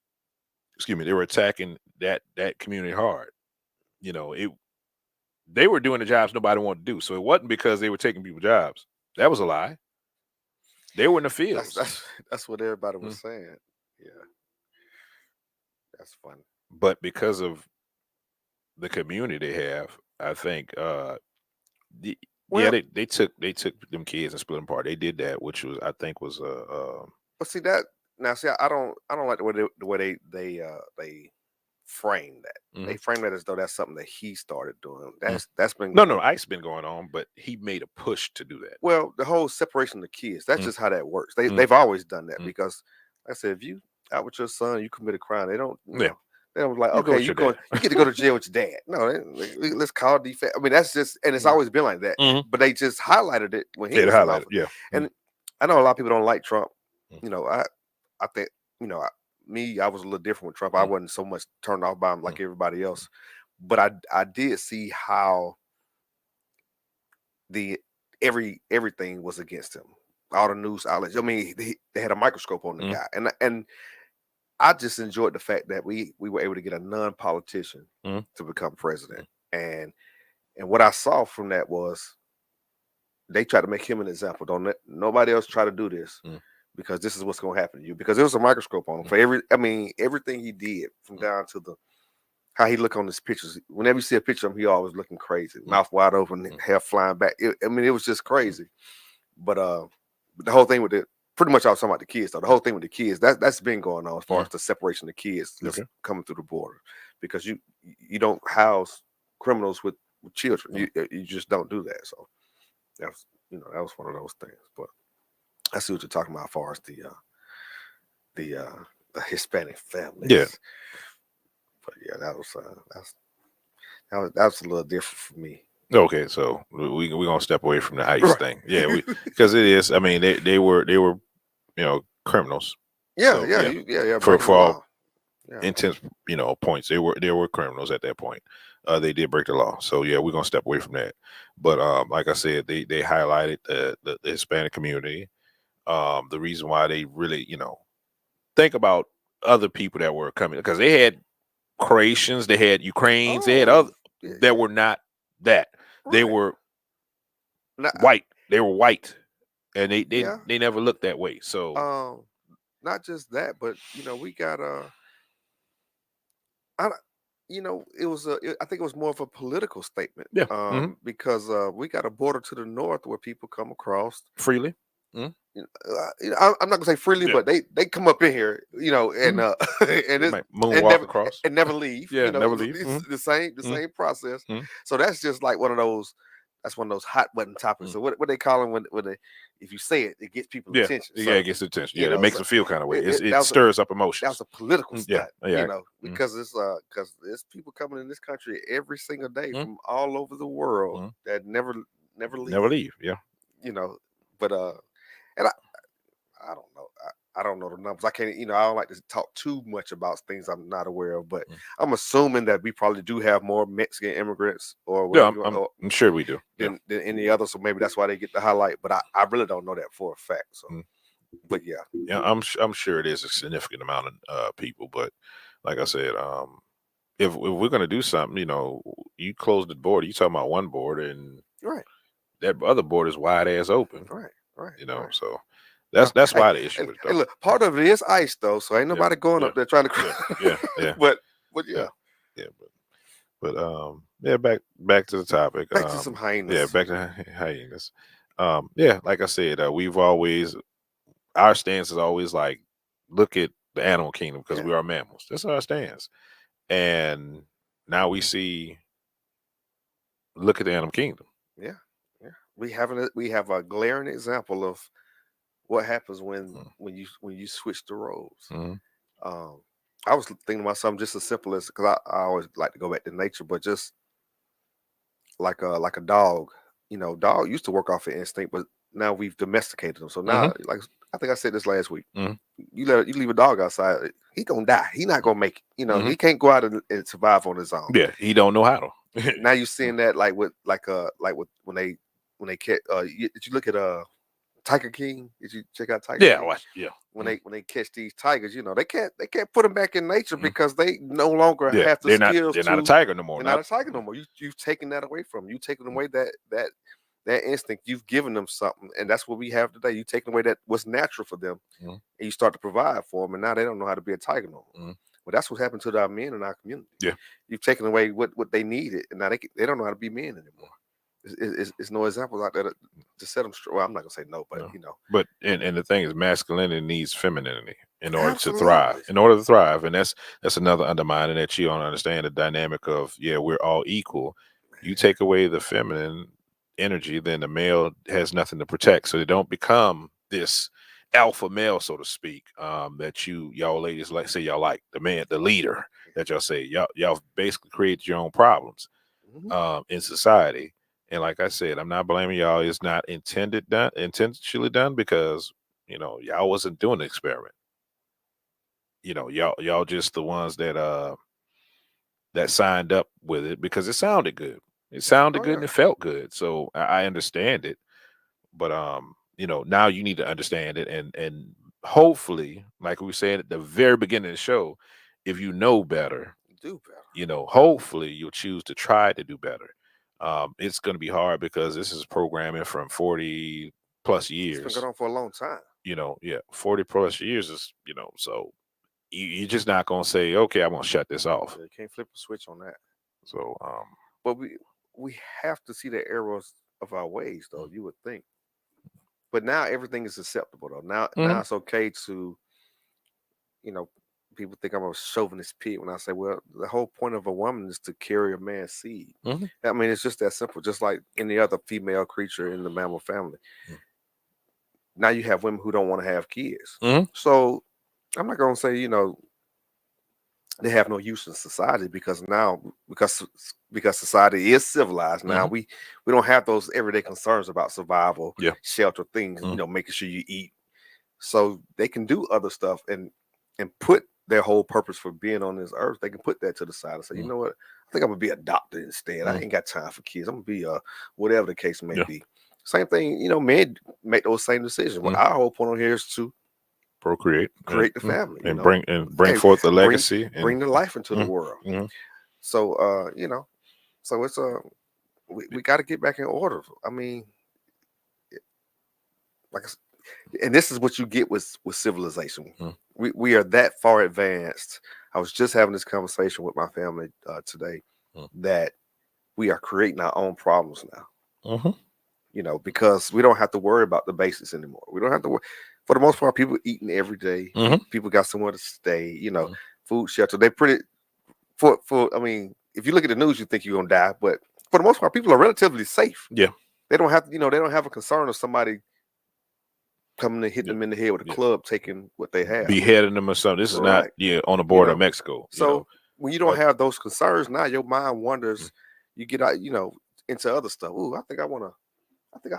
Excuse me. They were attacking that community hard. They were doing the jobs nobody wanted to do. So it wasn't because they were taking people's jobs. That was a lie. They were in the fields. That's what everybody was saying. Yeah, that's funny. But because of the community they have, I think, they took them kids and split them apart. They did that, which was, I think, was But see that now. See, I don't like the way they frame that. They frame that as though that's something that he started doing. That's been no, Ice been going on, but he made a push to do that. Well, the whole separation of the kids, that's just how that works. They've always done that because, like I said, if you out with your son, you commit a crime, they don't. They don't like, okay, you get to go to jail with your dad. No, let's call defense. I mean, that's just, and it's always been like that. But they just highlighted it when he was in office. Yeah. And I know a lot of people don't like Trump. I think I was a little different with Trump. I wasn't so much turned off by him like everybody else. But I did see how everything was against him. All the news outlets. I mean, they had a microscope on the guy, and I just enjoyed the fact that we were able to get a non-politician to become president. And what I saw from that was they tried to make him an example. Don't let nobody else try to do this because this is what's going to happen to you. Because there was a microscope on him for everything he did, from down to how he looked on his pictures. Whenever you see a picture of him, he always looking crazy, mouth wide open, hair flying back. It was just crazy. But the whole thing with it, pretty much I was talking about the kids, though. The whole thing with the kids, that's been going on as far as the separation of the kids coming through the border. Because you don't house criminals with children. You just don't do that. So that was one of those things. But I see what you're talking about as far as the Hispanic families. Yeah. But yeah, that was a little different for me. Okay, so we're gonna step away from the ICE thing. Yeah, because it is. I mean, they were criminals. Yeah. For all intents, points, they were criminals at that point. They did break the law. So yeah, we're gonna step away from that. But like I said, they highlighted the Hispanic community. The reason why they really, think about other people that were coming, because they had Croatians, they had Ukrainians, they had other that were not that. Right. They were white. They were white, and they never looked that way. So not just that, but we got it was I think it was more of a political statement. Yeah. Because we got a border to the north where people come across freely. I'm not gonna say freely, but they come up in here, and and moonwalk across and never leave. Yeah, never leave. It's the same process. So that's just like one of those. That's one of those hot button topics. So what they call them when they, if you say it, it gets people's attention. So, it gets attention. Yeah, it makes them feel kind of way. It stirs up emotions. That's a political stunt. Because there's people coming in this country every single day from all over the world that never leave. Never leave. Yeah. But and I don't know. I don't know the numbers. I can't. I don't like to talk too much about things I'm not aware of. But I'm assuming that we probably do have more Mexican immigrants, or I'm sure we do than any other. So maybe that's why they get the highlight. But I really don't know that for a fact. So, but yeah, I'm sure it is a significant amount of people. But like I said, if we're gonna do something, you close the border. You talking about one border, and that other border is wide ass open. Right. So that's why the issue is. Hey, look, part of it is ICE though, so ain't nobody going up there trying to. Yeah. But back to the topic. Back to some hyenas. Yeah, back to hyenas. Like I said, our stance is always like, look at the animal kingdom because we are mammals. That's our stance. And now we see, look at the animal kingdom. Yeah, yeah. We have a glaring example of what happens when you switch the roles. Um, I was thinking about something just as simple as, because I always like to go back to nature, but just like a dog. Dog used to work off of instinct, but now we've domesticated them. So now, like I think I said this last week, you leave a dog outside, he gonna die. He not gonna make it. He can't go out and survive on his own. Yeah, he don't know how to. Now you're seeing that like with when they catch. Did you look at Tiger King? Did you check out Tiger Yeah, King? watch. Yeah. When they catch these tigers, they can't put them back in nature because they no longer have the skills. They're not a tiger no more. They're not a tiger no more. You've taken that away from them. You've taken away that instinct. You've given them something, and that's what we have today. You taking away that what's natural for them, and you start to provide for them, and now they don't know how to be a tiger no more. Well, that's what happened to our men in our community. Yeah, you've taken away what they needed, and now they don't know how to be men anymore. It's no examples out there to set them straight. Well, I'm not gonna say no, but But and the thing is, masculinity needs femininity in order Absolutely. to thrive. In order to thrive, and that's another undermining that you don't understand the dynamic of. Yeah, we're all equal. You take away the feminine energy, then the male has nothing to protect. So they don't become this alpha male, so to speak. That y'all ladies like say y'all like the man, the leader that y'all say y'all basically create your own problems in society. And like I said, I'm not blaming y'all. It's not intentionally done because y'all wasn't doing the experiment. Y'all just the ones that signed up with it because it sounded good. It sounded good and it felt good. So I understand it. But now you need to understand it and hopefully, like we said at the very beginning of the show, if you know better, do better. Hopefully you'll choose to try to do better. It's going to be hard because this is programming from 40 plus years. It's been going on for a long time. 40 plus years is, so you're just not going to say, okay, I'm going to shut this off. You can't flip a switch on that. So, but we have to see the errors of our ways, though. You would think, but now everything is acceptable, though. Now it's okay to, people think I'm a chauvinist pig when I say, well, the whole point of a woman is to carry a man's seed. I mean, it's just that simple. Just like any other female creature in the mammal family. Now you have women who don't want to have kids. So I'm not going to say, they have no use in society because society is civilized. Now we don't have those everyday concerns about survival, shelter, things, making sure you eat. So they can do other stuff and put their whole purpose for being on this earth. They can put that to the side and say, you know what? I think I'm gonna be a doctor instead. I ain't got time for kids. I'm gonna be whatever the case may be. Same thing, men make those same decisions. Well, our whole point on here is to procreate, create the family, and bring forth the legacy, bring the life into the world. So so it's we got to get back in order. I mean, and this is what you get with civilization. We are that far advanced. I was just having this conversation with my family today that we are creating our own problems now. Because we don't have to worry about the basics anymore. We don't have to worry. For the most part, people eating every day. People got somewhere to stay. Food, shelter. They pretty for. I mean, if you look at the news, you think you're gonna die, but for the most part, people are relatively safe. Yeah, they don't have. They don't have a concern of somebody coming to hit them in the head with a club, taking what they have, beheading them or something. This is not on the border of Mexico. So when you don't have those concerns, now your mind wanders. You get out, into other stuff. Ooh, I think I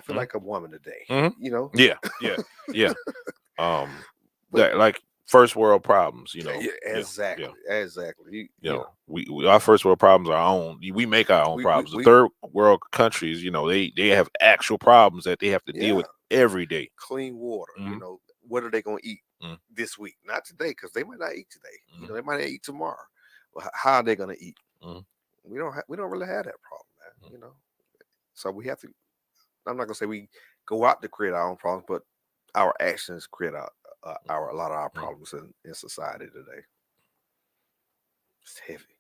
feel like a woman today. Yeah. Like first world problems. Exactly. We our first world problems are our own. We make our own problems. The third world countries, they have actual problems that they have to deal with every day. Clean water. What are they going to eat this week? Not today, because they might not eat today. They might not eat tomorrow. Well, how are they going to eat? We don't really have that problem, man. So we have to. I'm not gonna say we go out to create our own problems, but our actions create a lot of our problems in society today. It's heavy.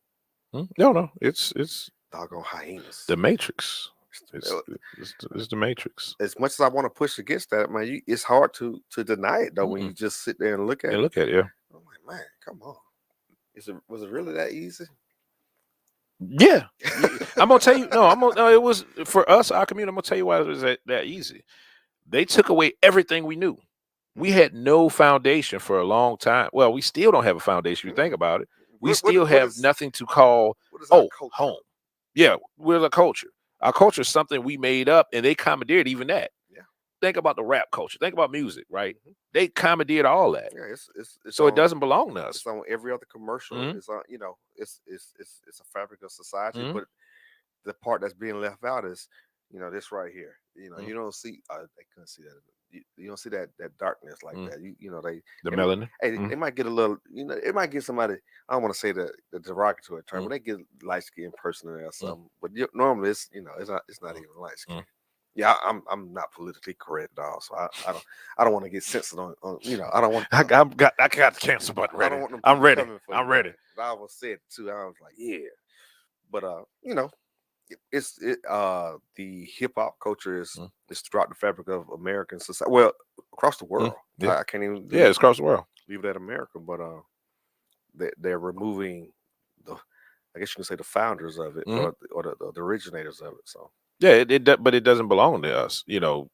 No, it's doggone hyenas. The Matrix. It's the Matrix. As much as I want to push against that, man, it's hard to deny it though when you just sit there and look at it. Look at it, yeah. I'm like, man, come on. Was it really that easy? Yeah. I'm gonna tell you. No, no, it was for us, our community. I'm gonna tell you why it was that easy. They took away everything we knew. We had no foundation for a long time. Well, we still don't have a foundation. If you think about it, we still have nothing to call home. Yeah, we're the culture. Our culture is something we made up, and they commandeered even that. Yeah. Think about the rap culture. Think about music, right? They commandeered all that. Yeah, so it doesn't belong to us. It's on every other commercial. It's on, it's a fabric of society. But the part that's being left out is, this right here. You don't see. They couldn't see that. You don't see that darkness like that. The melanin. They might get a little. It might get somebody. I don't want to say the derogatory term, but they get light skinned person or something. But normally it's it's not even light skin. Yeah, I'm not politically correct at all, so I don't want to get censored on I don't want. I got the cancel button ready. I'm ready. I'm ready. I was said too. I was like, yeah, but it's the hip hop culture is throughout the fabric of American society. Well, across the world. I can't even. Yeah, it's across the world. Leave it at America, but they're removing the. I guess you can say the founders of it or the originators of it. So. Yeah, but it doesn't belong to us. No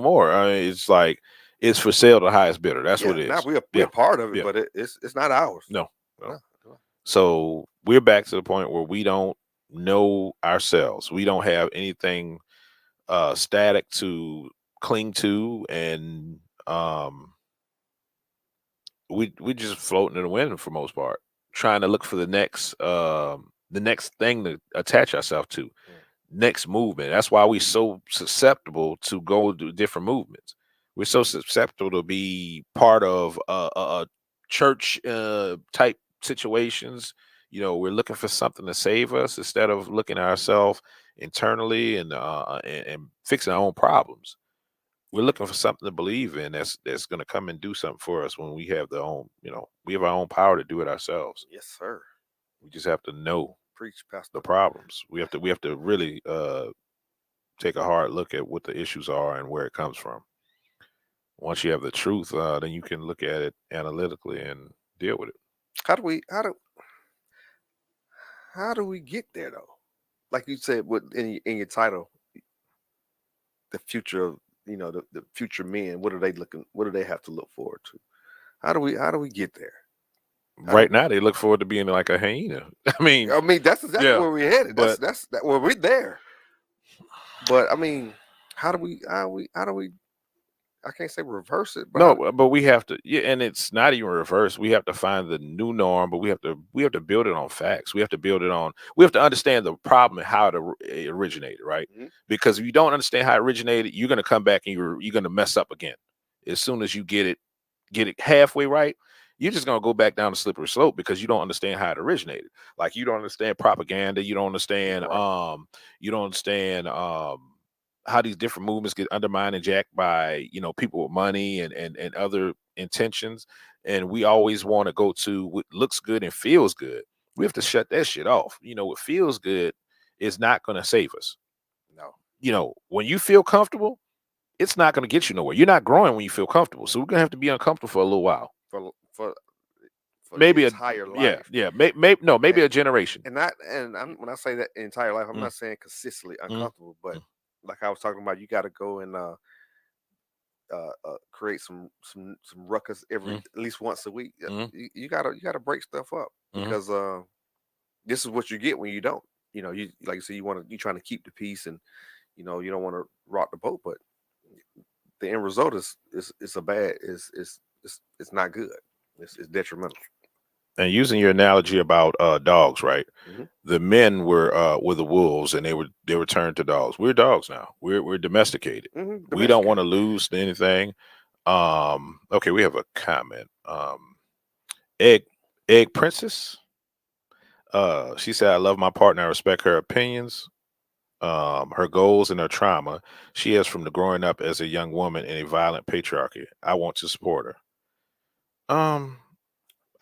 more. I mean, it's like it's for sale to the highest bidder. That's what it is. Now we're a part of it, but it's not ours. No. So we're back to the point where we don't know ourselves. We don't have anything static to cling to, and we just floating in the wind for the most part, trying to look for the next thing to attach ourselves to. Next movement. That's why we're so susceptible to go to different movements. We're so susceptible to be part of a church type situations. We're looking for something to save us instead of looking at ourselves internally and fixing our own problems. We're looking for something to believe in that's going to come and do something for us when we have we have our own power to do it ourselves. Yes, sir. We just have to know. Preach, Pastor. The problems. We have to really take a hard look at what the issues are and where it comes from. Once you have the truth, then you can look at it analytically and deal with it. How do we get there though? Like you said, in your title, the future of the future men. What are they looking? What do they have to look forward to? How do we get there? Right now, they look forward to being like a hyena. I mean, that's exactly where we're headed. That's where we're there. But I mean, how do we? I can't say reverse it. But but we have to. Yeah, and it's not even reverse. We have to find the new norm, but we have to build it on facts. We have to build it on. We have to understand the problem and how it originated, right? Because if you don't understand how it originated, you're going to come back and you're going to mess up again. As soon as you get it halfway right, you're just going to go back down the slippery slope because you don't understand how it originated. Like you don't understand propaganda. You don't understand, how these different movements get undermined and jacked by, people with money and other intentions. And we always want to go to what looks good and feels good. We have to shut that shit off. What feels good is not going to save us. No. When you feel comfortable, it's not going to get you nowhere. You're not growing when you feel comfortable. So we're going to have to be uncomfortable for a little while. For maybe the entire life. Maybe a generation. And when I say that entire life, I'm not saying consistently uncomfortable, but like I was talking about, you got to go and create some ruckus at least once a week. You gotta break stuff up because this is what you get when you don't. You like you said, you're trying to keep the peace and you don't want to rock the boat, but the end result is not good. It's detrimental. And using your analogy about dogs, right? The men were the wolves, and they were turned to dogs. We're dogs now. We're domesticated. We don't want to lose to anything. Okay, we have a comment. Egg Princess. She said, "I love my partner. I respect her opinions, her goals, and her trauma she has from the growing up as a young woman in a violent patriarchy. I want to support her."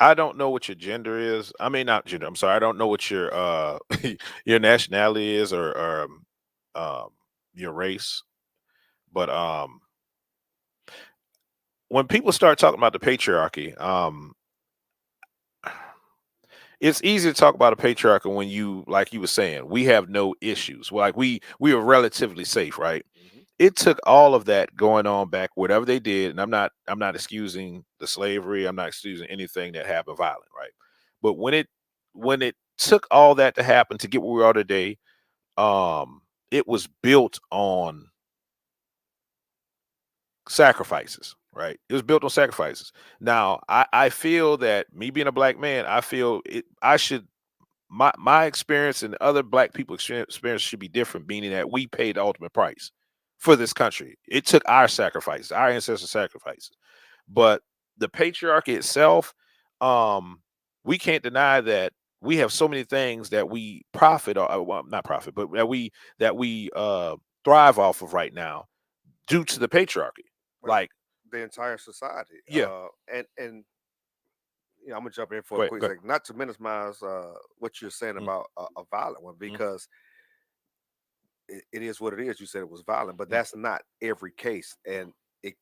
I don't know what your gender is. I mean, not gender. I'm sorry. I don't know what your your nationality is or your race. But when people start talking about the patriarchy, it's easy to talk about a patriarchy when you, like you were saying, we have no issues. Like we are relatively safe, right? It took all of that going on back, whatever they did, and I'm not excusing the slavery. I'm not excusing anything that happened violent, right? But when it took all that to happen to get where we are today, it was built on sacrifices, right? It was built on sacrifices. Now, I feel that me being a black man, I feel I should my experience and other black people experience should be different, meaning that we paid the ultimate price for this country. It took our sacrifices, our ancestors' sacrifices. But the patriarchy itself, we can't deny that we have so many things that we profit, or well, not profit, but that we thrive off of right now due to the patriarchy. Well, Like the entire society. Yeah. And I'm gonna jump in for Go a ahead, quick go ahead. second, not to minimize what you're saying about a violent one, because it is what it is. You said it was violent, but that's not every case, and it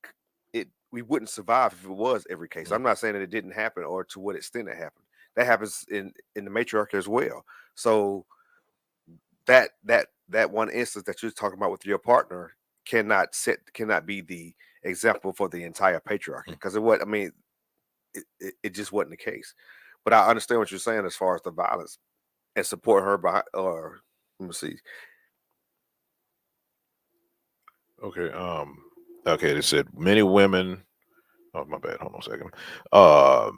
we wouldn't survive if it was every case. I'm not saying that it didn't happen or to what extent it happened. That happens in the matriarchy as well. So that one instance that you're talking about with your partner cannot be the example for the entire patriarchy, because it just wasn't the case. But I understand what you're saying as far as the violence and support her by, or let me see. Okay. Okay. They said many women. Oh, my bad. Hold on a second. Uh,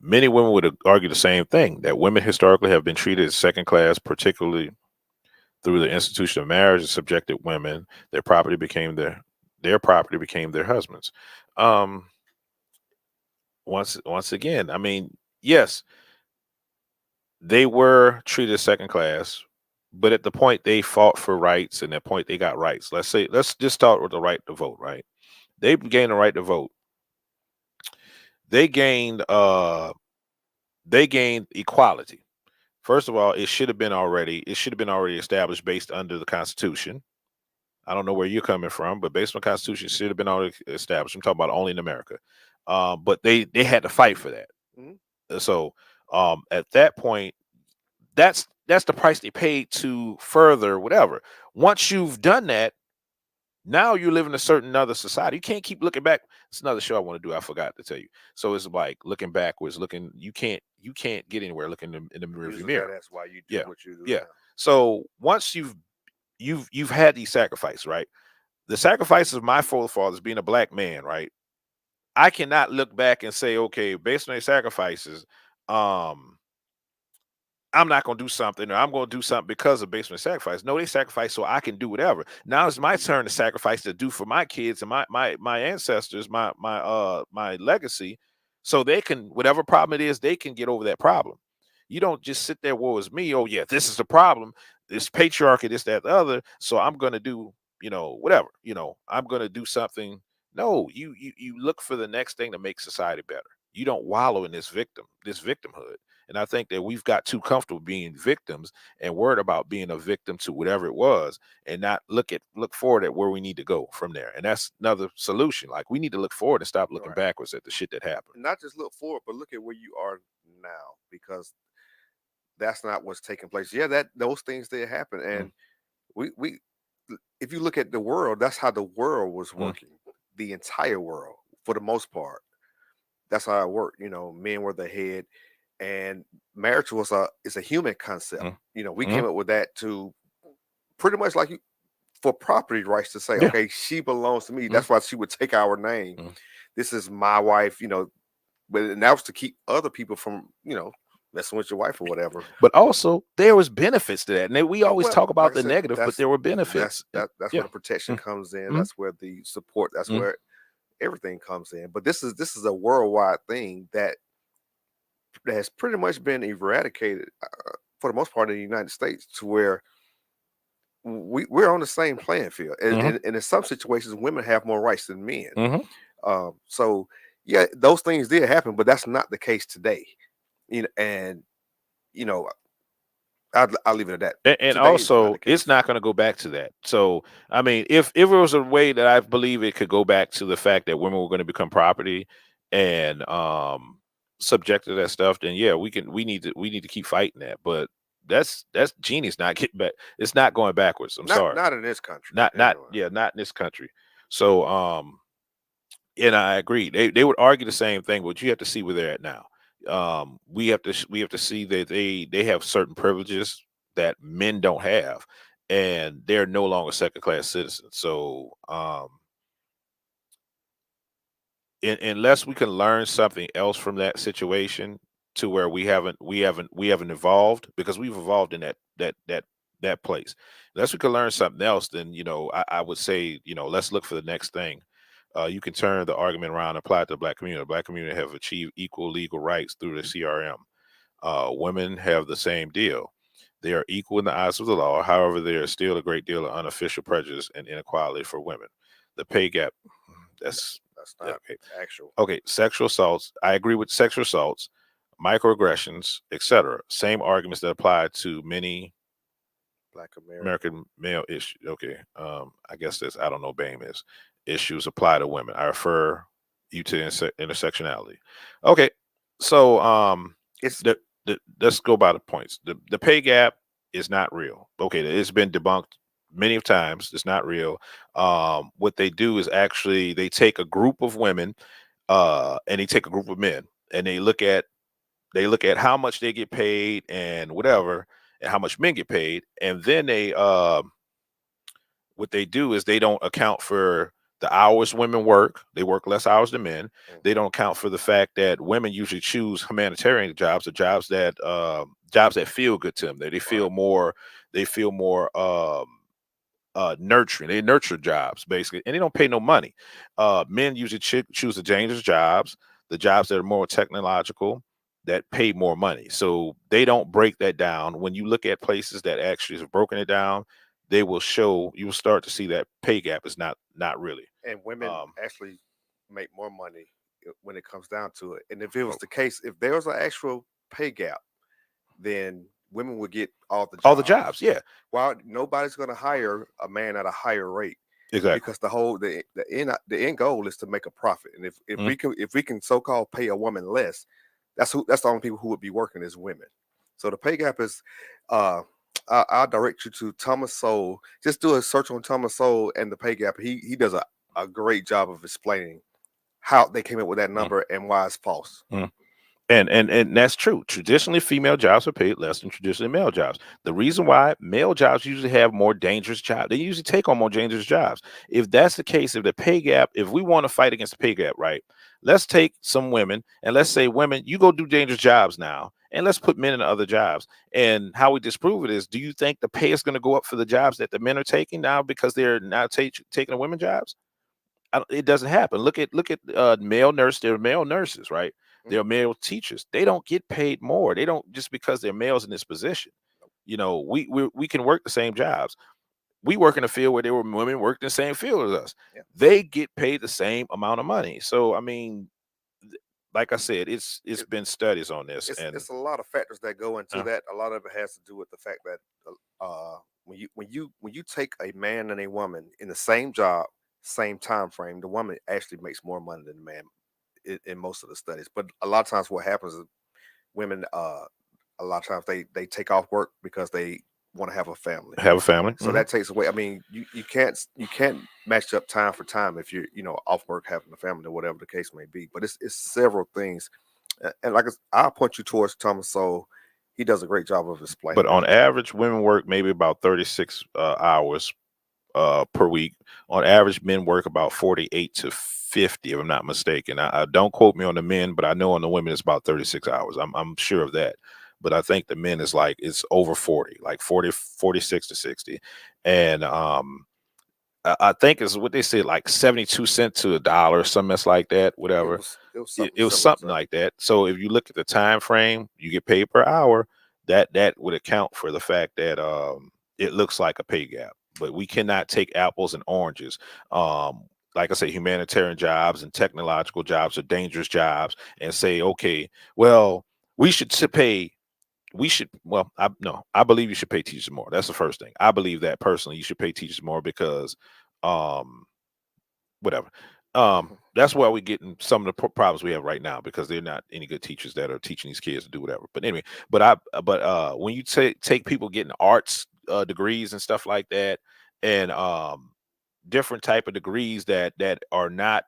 Many women would argue the same thing, that women historically have been treated as second class, particularly through the institution of marriage, and subjected women. Their property became their husbands. Um, once again, I mean, yes, they were treated as second class, but at the point they fought for rights, and at the point they got rights. Let's just start with the right to vote, right? They gained the right to vote. They gained equality. First of all, it should have been already established based under the Constitution. I don't know where you're coming from, but based on the Constitution, it should have been already established. I'm talking about only in America. But they had to fight for that. Mhm. So at that point, that's the price they paid to further whatever. Once you've done that, now you live in a certain other society. You can't keep looking back. It's another show I want to do. I forgot to tell you. So it's like looking backwards, looking. You can't get anywhere looking in the rearview Usually mirror. that's why you do Yeah, what you do yeah. now. So once you've had these sacrifices, right? The sacrifices of my forefathers, being a black man, right? I cannot look back and say, okay, based on their sacrifices, um, I'm not going to do something, or I'm going to do something because of basement sacrifice. No, they sacrifice so I can do whatever. Now it's my turn to sacrifice to do for my kids and my ancestors, my legacy, so they can, whatever problem it is, they can get over that problem. You don't just sit there, woe is me. Oh yeah, this is the problem. This patriarchy, this, that, the other. So I'm going to do, whatever. I'm going to do something. No, you look for the next thing to make society better. You don't wallow in this victimhood. And I think that we've got too comfortable being victims and worried about being a victim to whatever it was, and not look forward at where we need to go from there. And that's another solution. Like, we need to look forward and stop looking backwards at the shit that happened. Not just look forward, but look at where you are now, because that's not what's taking place. Yeah, that those things did happen, and we if you look at the world, that's how the world was working. The entire world, for the most part, that's how it worked. Men were the head, and marriage is a human concept. We came up with that to pretty much like for property rights, to say, Yeah. okay, she belongs to me. That's why she would take our name. This is my wife. But that was to keep other people from messing with your wife or whatever. But also, there was benefits to that, and we always talk about like I the said, negative, but there were benefits. That's Yeah. where the protection comes in. That's where the support. That's where everything comes in. But this is a worldwide thing that has pretty much been eradicated for the most part in the United States, to where we're on the same playing field. And in some situations, women have more rights than men. So yeah, those things did happen, but that's not the case today. And I'll leave it at that. And also, it's not going to go back to that. So, I mean, if it was a way that I believe it could go back to the fact that women were going to become property, and subjected to that stuff, then yeah, we need to keep fighting that. But that's genius not getting back. It's not going backwards. I'm sorry. Not in this country. Not Anyway. yeah, not in this country. So and I agree. They would argue the same thing, but you have to see where they're at now. We have to see that they have certain privileges that men don't have, and they're no longer second class citizens. So unless we can learn something else from that situation to where we haven't evolved, because we've evolved in that place. Unless we can learn something else, then I would say, let's look for the next thing. You can turn the argument around and apply it to the black community. The black community have achieved equal legal rights through the CRM. Women have the same deal. They are equal in the eyes of the law. However, there is still a great deal of unofficial prejudice and inequality for women. The pay gap, that's not okay. Actual. Okay, sexual assaults. I agree with sexual assaults, microaggressions, etc. Same arguments that apply to many Black American male issues. Okay, I guess this, I don't know, BAME is issues apply to women. I refer you to intersectionality. Okay, so It's let's go by the points. The pay gap is not real. Okay, it's been debunked many of times. It's not real. What they do is actually they take a group of women, and they take a group of men, and they look at how much they get paid and whatever, and how much men get paid, and then they what they do is they don't account for the hours women work. They work less hours than men. They don't account for the fact that women usually choose humanitarian jobs, or jobs that feel good to them. That they feel more. They feel more nurturing. They nurture jobs basically, and they don't pay no money. Men usually choose the dangerous jobs, the jobs that are more technological, that pay more money. So they don't break that down. When you look at places that actually have broken it down, they will show, you will start to see that pay gap is not really. And women actually make more money when it comes down to it. And if it was the case, if there was an actual pay gap, then women would get all the jobs. All the jobs, yeah. While nobody's going to hire a man at a higher rate, exactly, because the end goal is to make a profit. And if we can so-called pay a woman less, that's the only people who would be working is women. So the pay gap is I'll direct you to Thomas Sowell. Just do a search on Thomas Sowell and the pay gap. He does a great job of explaining how they came up with that number and why it's false. And that's true. Traditionally, female jobs are paid less than traditionally male jobs. The reason why male jobs usually have more dangerous jobs, they usually take on more dangerous jobs. If that's the case, if the pay gap, if we want to fight against the pay gap, right, let's take some women and let's say, women, you go do dangerous jobs now, and let's put men in other jobs. And how we disprove it is, do you think the pay is going to go up for the jobs that the men are taking now because they're now taking the women jobs? It doesn't happen. Look at male nurse. They're male nurses, right? They're male teachers. They don't get paid more. They don't, just because they're males in this position. We can work the same jobs. We work in a field where there were women worked in the same field as us. Yeah. They get paid the same amount of money. So I mean, like I said, it's been studies on this, and it's a lot of factors that go into that. A lot of it has to do with the fact that when you take a man and a woman in the same job, same time frame, the woman actually makes more money than the man in most of the studies. But a lot of times what happens is women a lot of times they take off work because they want to have a family. So that takes away. I mean, you can't match up time for time if you're off work having a family or whatever the case may be. But it's several things, and like I'll point you towards Thomas Sowell. He does a great job of explaining. But on average, women work maybe about 36 hours per week. On average, men work about 48 to 50, if I'm not mistaken. I don't quote me on the men, but I know on the women it's about 36 hours. I'm sure of that. But I think the men is like, it's over 40, like 40, 46 to 60. And I think it's what they say, like 72 cents to $1, something that's like that, whatever. It was something like that. So if you look at the time frame, you get paid per hour. That would account for the fact that it looks like a pay gap. But we cannot take apples and oranges. Like I say, humanitarian jobs and technological jobs are dangerous jobs, and say, okay, well, we should pay. I believe you should pay teachers more. That's the first thing. I believe that personally, you should pay teachers more because, whatever. That's why we're getting some of the problems we have right now, because they're not any good teachers that are teaching these kids to do whatever. But anyway, but when you take people getting arts degrees and stuff like that, and different type of degrees that are not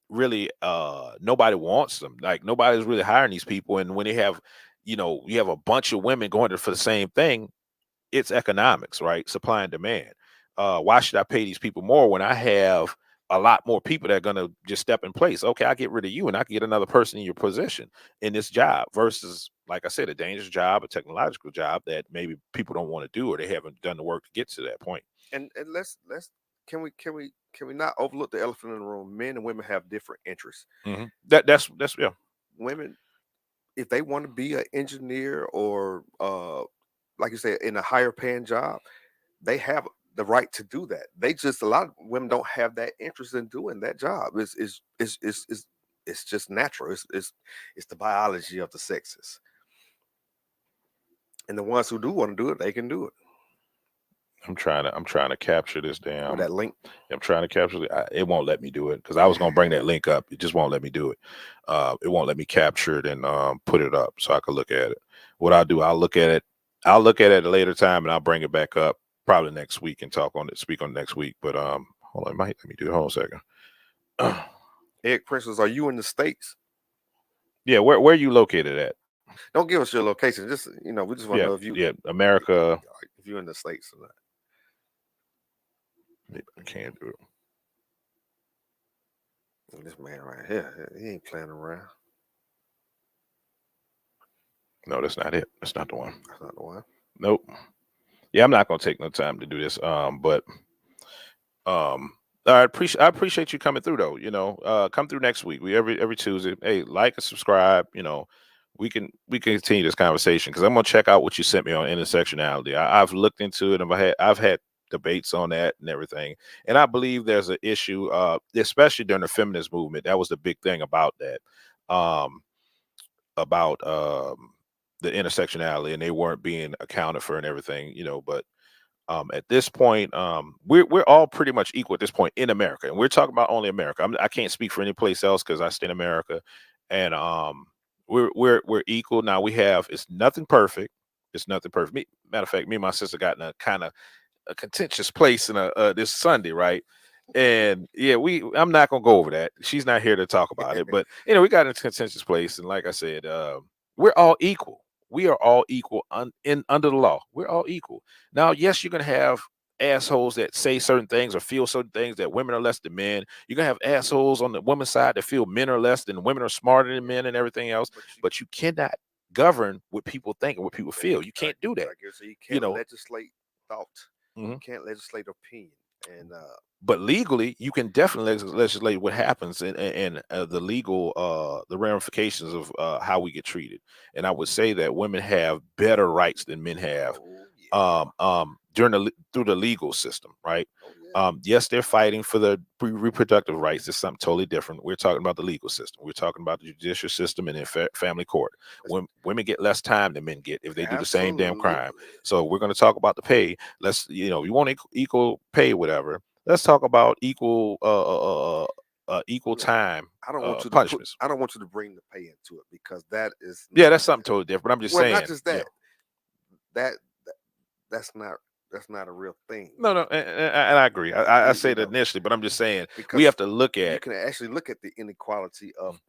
really, nobody wants them. Like, nobody's really hiring these people, and when they have, you have a bunch of women going for the same thing, it's economics, right? Supply and demand. Why should I pay these people more when I have a lot more people that are going to just step in place? Okay, I get rid of you and I can get another person in your position in this job, versus, like I said, a dangerous job, a technological job that maybe people don't want to do, or they haven't done the work to get to that point. And let's can we not overlook the elephant in the room? Men and women have different interests. That's yeah. Women, if they want to be an engineer or like you said, in a higher paying job, they have the right to do that. They just, a lot of women don't have that interest in doing that job. It's just natural. It's the biology of the sexes. And the ones who do want to do it, they can do it. I'm trying to capture this damn. With that link. I'm trying to capture it. It won't let me do it, because I was gonna bring that link up. It just won't let me do it. It won't let me capture it and put it up so I can look at it. What I'll do, I'll look at it at a later time, and I'll bring it back up probably next week and speak on it next week. But hold on, it might let me do it. Hold on a second. Ed Princess, are you in the States? Yeah, where are you located at? Don't give us your location. Just, we just want to know if you America. If you're in the States or not. Maybe I can't do it. This man right here, he ain't playing around. No, that's not it. That's not the one. That's not the one. Nope. Yeah, I'm not gonna take no time to do this. But I appreciate you coming through, though. Come through next week. We every Tuesday. Hey, like and subscribe. We can continue this conversation, because I'm gonna check out what you sent me on intersectionality. I've looked into it, and I've had debates on that and everything, and I believe there's an issue, especially during the feminist movement. That was the big thing about that, about the intersectionality, and they weren't being accounted for and everything. But at this point, we're all pretty much equal at this point in America, and we're talking about only America. I can't speak for any place else because I stay in America, and we're equal. Now it's nothing perfect. It's nothing perfect. Matter of fact, me and my sister got in a kind of a contentious place in this Sunday, right? And yeah, I'm not gonna go over that. She's not here to talk about it, but we got in a contentious place, and like I said, we're all equal. We are all equal under the law. We're all equal. Now, yes, you're gonna have assholes that say certain things or feel certain things that women are less than men. You're gonna have assholes on the women's side that feel men are less than women are smarter than men and everything else. But you cannot govern what people think and what people feel. You can't do that. So you can't legislate thought. Mm-hmm. You can't legislate opinion. And but legally, you can definitely legislate what happens and the legal the ramifications of how we get treated. And I would say that women have better rights than men have. Through the legal system, right? Yes, they're fighting for the reproductive rights. It's something totally different. We're talking about the legal system. We're talking about the judicial system and then family court. When women get less time than men get if they do the same damn crime. So we're going to talk about the pay. Let's, you want equal pay, whatever. Let's talk about equal time. I don't want you punishments. I don't want you to bring the pay into it, because that is that's something totally different. I'm just saying. Not just that. That's not a real thing. No, and I agree. I said it initially, but I'm just saying, because we have to look at. You can actually look at the inequality of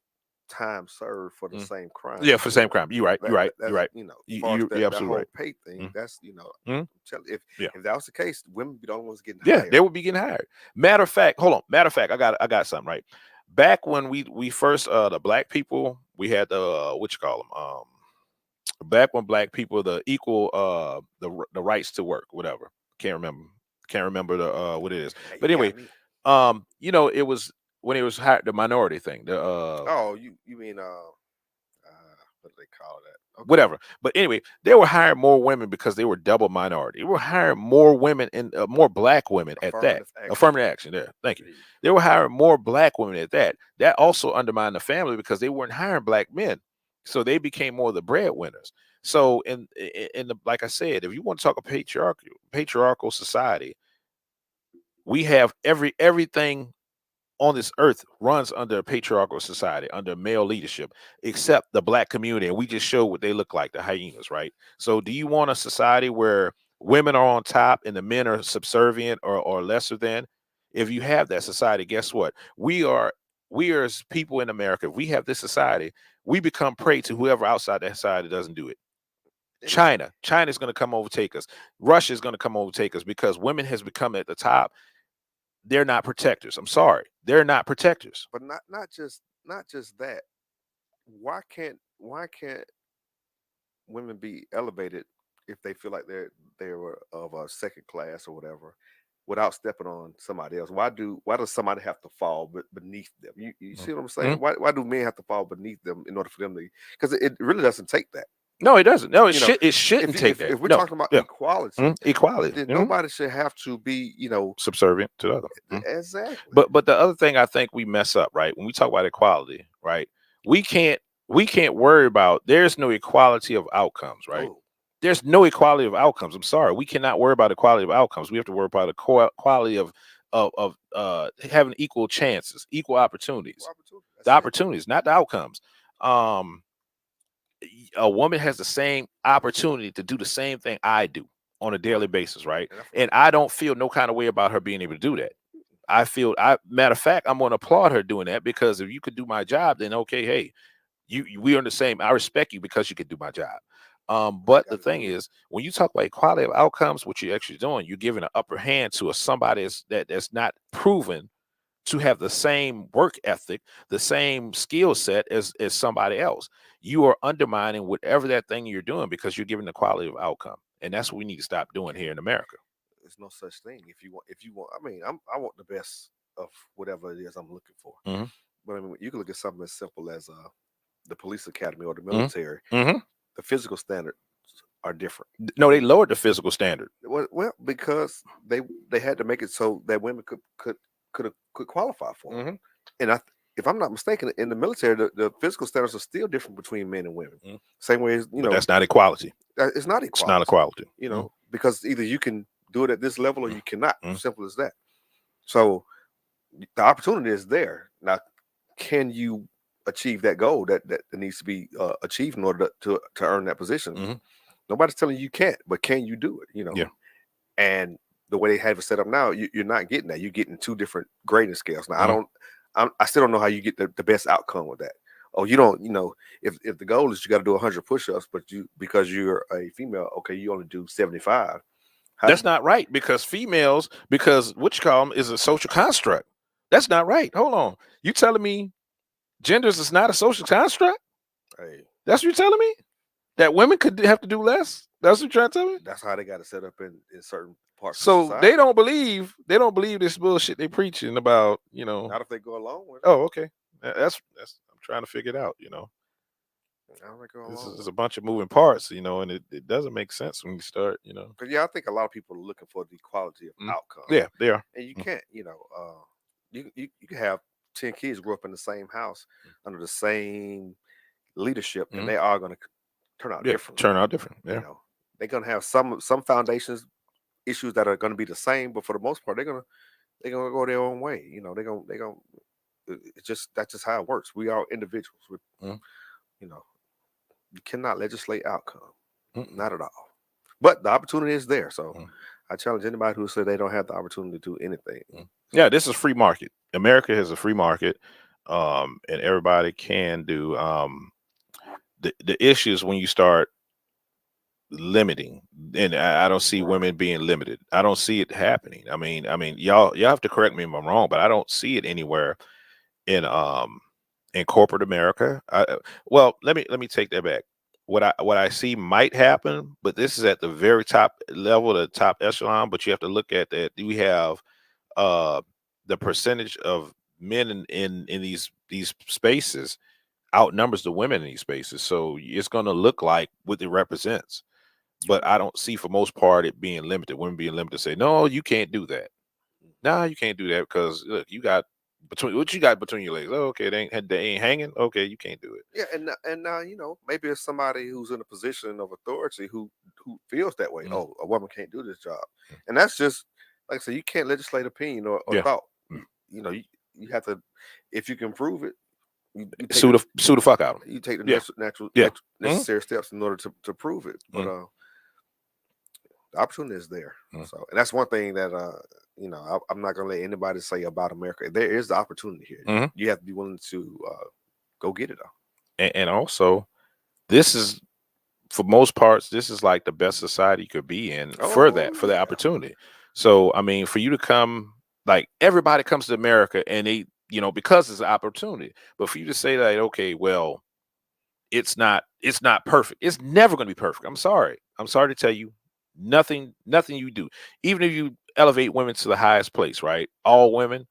time served for the same crime. Yeah, for the same crime. You're right. You're right. You're right. You're absolutely right. Pay thing. That's if that was the case, women would be the only ones getting hired. Yeah, they would be getting hired. Matter of fact, hold on. Matter of fact, I got something right. Back when we first the black people, we had the what you call them back when black people, the equal the rights to work, whatever. Can't remember the what it is. But anyway, it was when it was the minority thing. You mean what do they call that? Okay. Whatever. But anyway, they were hiring more women because they were double minority. They were hiring more women and more black women at that. Affirmative action. There. Thank you. They were hiring more black women at that. That also undermined the family because they weren't hiring black men. So they became more of the breadwinners. So in the, like I said, if you want to talk a patriarchal society, we have everything on this earth runs under a patriarchal society, under male leadership, except the black community. And we just show what they look like, the hyenas, right? So do you want a society where women are on top and the men are subservient or lesser than? If you have that society, guess what? We are as people in America, if we have this society, we become prey to whoever outside that society doesn't do it. China's going to come overtake us. Russia's going to come overtake us because women has become at the top. They're not protectors. I'm sorry, they're not protectors. But not just that. Why can't women be elevated if they feel like they were of a second class or whatever, without stepping on somebody else? Why does somebody have to fall beneath them? You see what I'm saying? Why do men have to fall beneath them in order for them to? Because it really doesn't take that. No, it doesn't. No, it shouldn't take that. If we're talking about equality, equality, then nobody should have to be, subservient to the other. Exactly. But the other thing I think we mess up, right? When we talk about equality, right? We can't worry about. There's no equality of outcomes, right? Oh. There's no equality of outcomes. I'm sorry, we cannot worry about equality of outcomes. We have to worry about the quality of having equal chances, equal opportunities. The opportunities, not the outcomes. A woman has the same opportunity to do the same thing I do on a daily basis, right? And I don't feel no kind of way about her being able to do that. Matter of fact, I'm going to applaud her doing that, because if you could do my job, then okay, hey, we are the same. I respect you because you could do my job. But the thing is, when you talk about equality of outcomes, what you're actually doing, you're giving an upper hand to somebody that's not proven to have the same work ethic, the same skill set as somebody else. You are undermining whatever that thing you're doing because you're giving the quality of outcome. And that's what we need to stop doing here in America. There's no such thing. If you want, I mean, I want the best of whatever it is I'm looking for. But I mean, you can look at something as simple as the police academy or the military. The physical standards are different. No, they lowered the physical standard. Well, because they had to make it so that women could qualify for it. And if I'm not mistaken, in the military, the physical standards are still different between men and women. Same way as but that's not equality. It's not equality. It's not equality. Because either you can do it at this level or you cannot. Simple as that. So the opportunity is there. Now, can you achieve that goal that needs to be achieved in order to earn that position? Nobody's telling you can't, but can you do it? Yeah. And the way they have it set up now, you're not getting that. You're getting two different grading scales. Now, I still don't know how you get the best outcome with that. Oh, you don't, if the goal is you got to do 100 push-ups, but because you're a female, okay, you only do 75. That's not right, because what you call them is a social construct. That's not right. Hold on. You telling me genders is not a social construct? Hey. That's what you're telling me? That women could have to do less? That's what you're trying to tell me? That's how they got it set up in certain parts so of society. They don't believe this bullshit they preaching about, Not if they go along with it. Oh, okay. That's I'm trying to figure it out, This is a bunch of moving parts, and it doesn't make sense when you start, But yeah, I think a lot of people are looking for the quality of outcome. Yeah, they are. And you can't, you can have 10 kids grow up in the same house under the same leadership, and they are going to turn out different. Yeah. They're going to have some foundations issues that are going to be the same, but for the most part, they're going to go their own way. That's just how it works. We are individuals. You cannot legislate outcome, not at all. But the opportunity is there. So I challenge anybody who said they don't have the opportunity to do anything. Yeah, this is free market. America has a free market, and everybody can do. The issue is when you start limiting, and I don't see women being limited. I don't see it happening. I mean, y'all have to correct me if I'm wrong, but I don't see it anywhere in corporate America. Well, let me take that back. What I see might happen, but this is at the very top level, the top echelon. But you have to look at that. We have the percentage of men in these spaces outnumbers the women in these spaces. So it's going to look like what it represents. But I don't see, for most part, it being limited. Women being limited to say, no, you can't do that. No, you can't do that because look, what you got between your legs. Oh, okay, they ain't hanging. Okay, you can't do it. Yeah, and now maybe it's somebody who's in a position of authority who feels that way. Oh, a woman can't do this job, and that's just like I said. You can't legislate opinion or thought. you have to, if you can prove it, you sue the fuck out of them. You take the necessary steps in order to prove it. But the opportunity is there. So, and that's one thing that I'm not gonna let anybody say about America. There is the opportunity here. You have to be willing to go get it though. And also, this is, for most parts, this is like the best society you could be in for the opportunity. So I mean, for you to come, like, everybody comes to America and they, because it's an opportunity. But for you to say that, okay, well, it's not perfect. It's never going to be perfect. I'm sorry to tell you, nothing you do, even if you elevate women to the highest place, right? All women.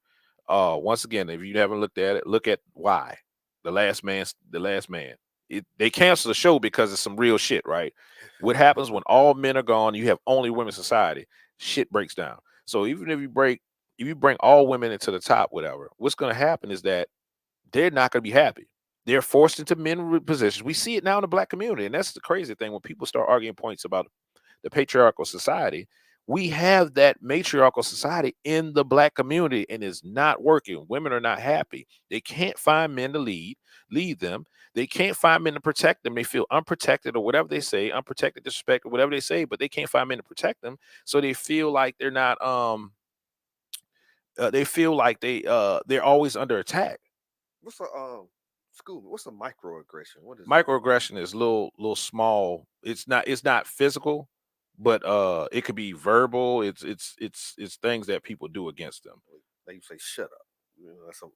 Once again, if you haven't looked at it, look at why the last man. They cancel the show because it's some real shit, right? What happens when all men are gone, you have only women's society, shit breaks down. So even if you bring all women into the top, whatever, what's going to happen is that they're not going to be happy. They're forced into men positions. We see it now in the black community. And that's the crazy thing. When people start arguing points about the patriarchal society, we have that matriarchal society in the black community, and it's not working. Women are not happy. They can't find men to lead them. They can't find men to protect them. They feel unprotected, or whatever they say, unprotected, disrespect, or whatever they say, but they can't find men to protect them. So they feel like they're not, they feel like they're always under attack. What's a microaggression? What is microaggression? Is little small. It's not physical, but it could be verbal. It's things that people do against them. Like you say, shut up.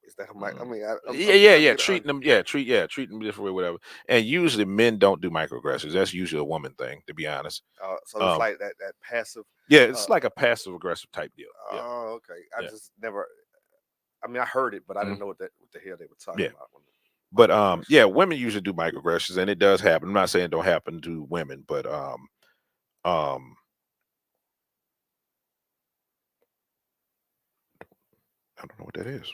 Is that a mic? I mean, treating them different way, whatever. And usually men don't do microaggressions. That's usually a woman thing, to be honest. So it's like that passive. Yeah, it's like a passive aggressive type deal. Oh, okay. I just never. I mean, I heard it, but I didn't know what the hell they were talking about. But women usually do microaggressions, and it does happen. I'm not saying it don't happen to women, but I don't know what that is.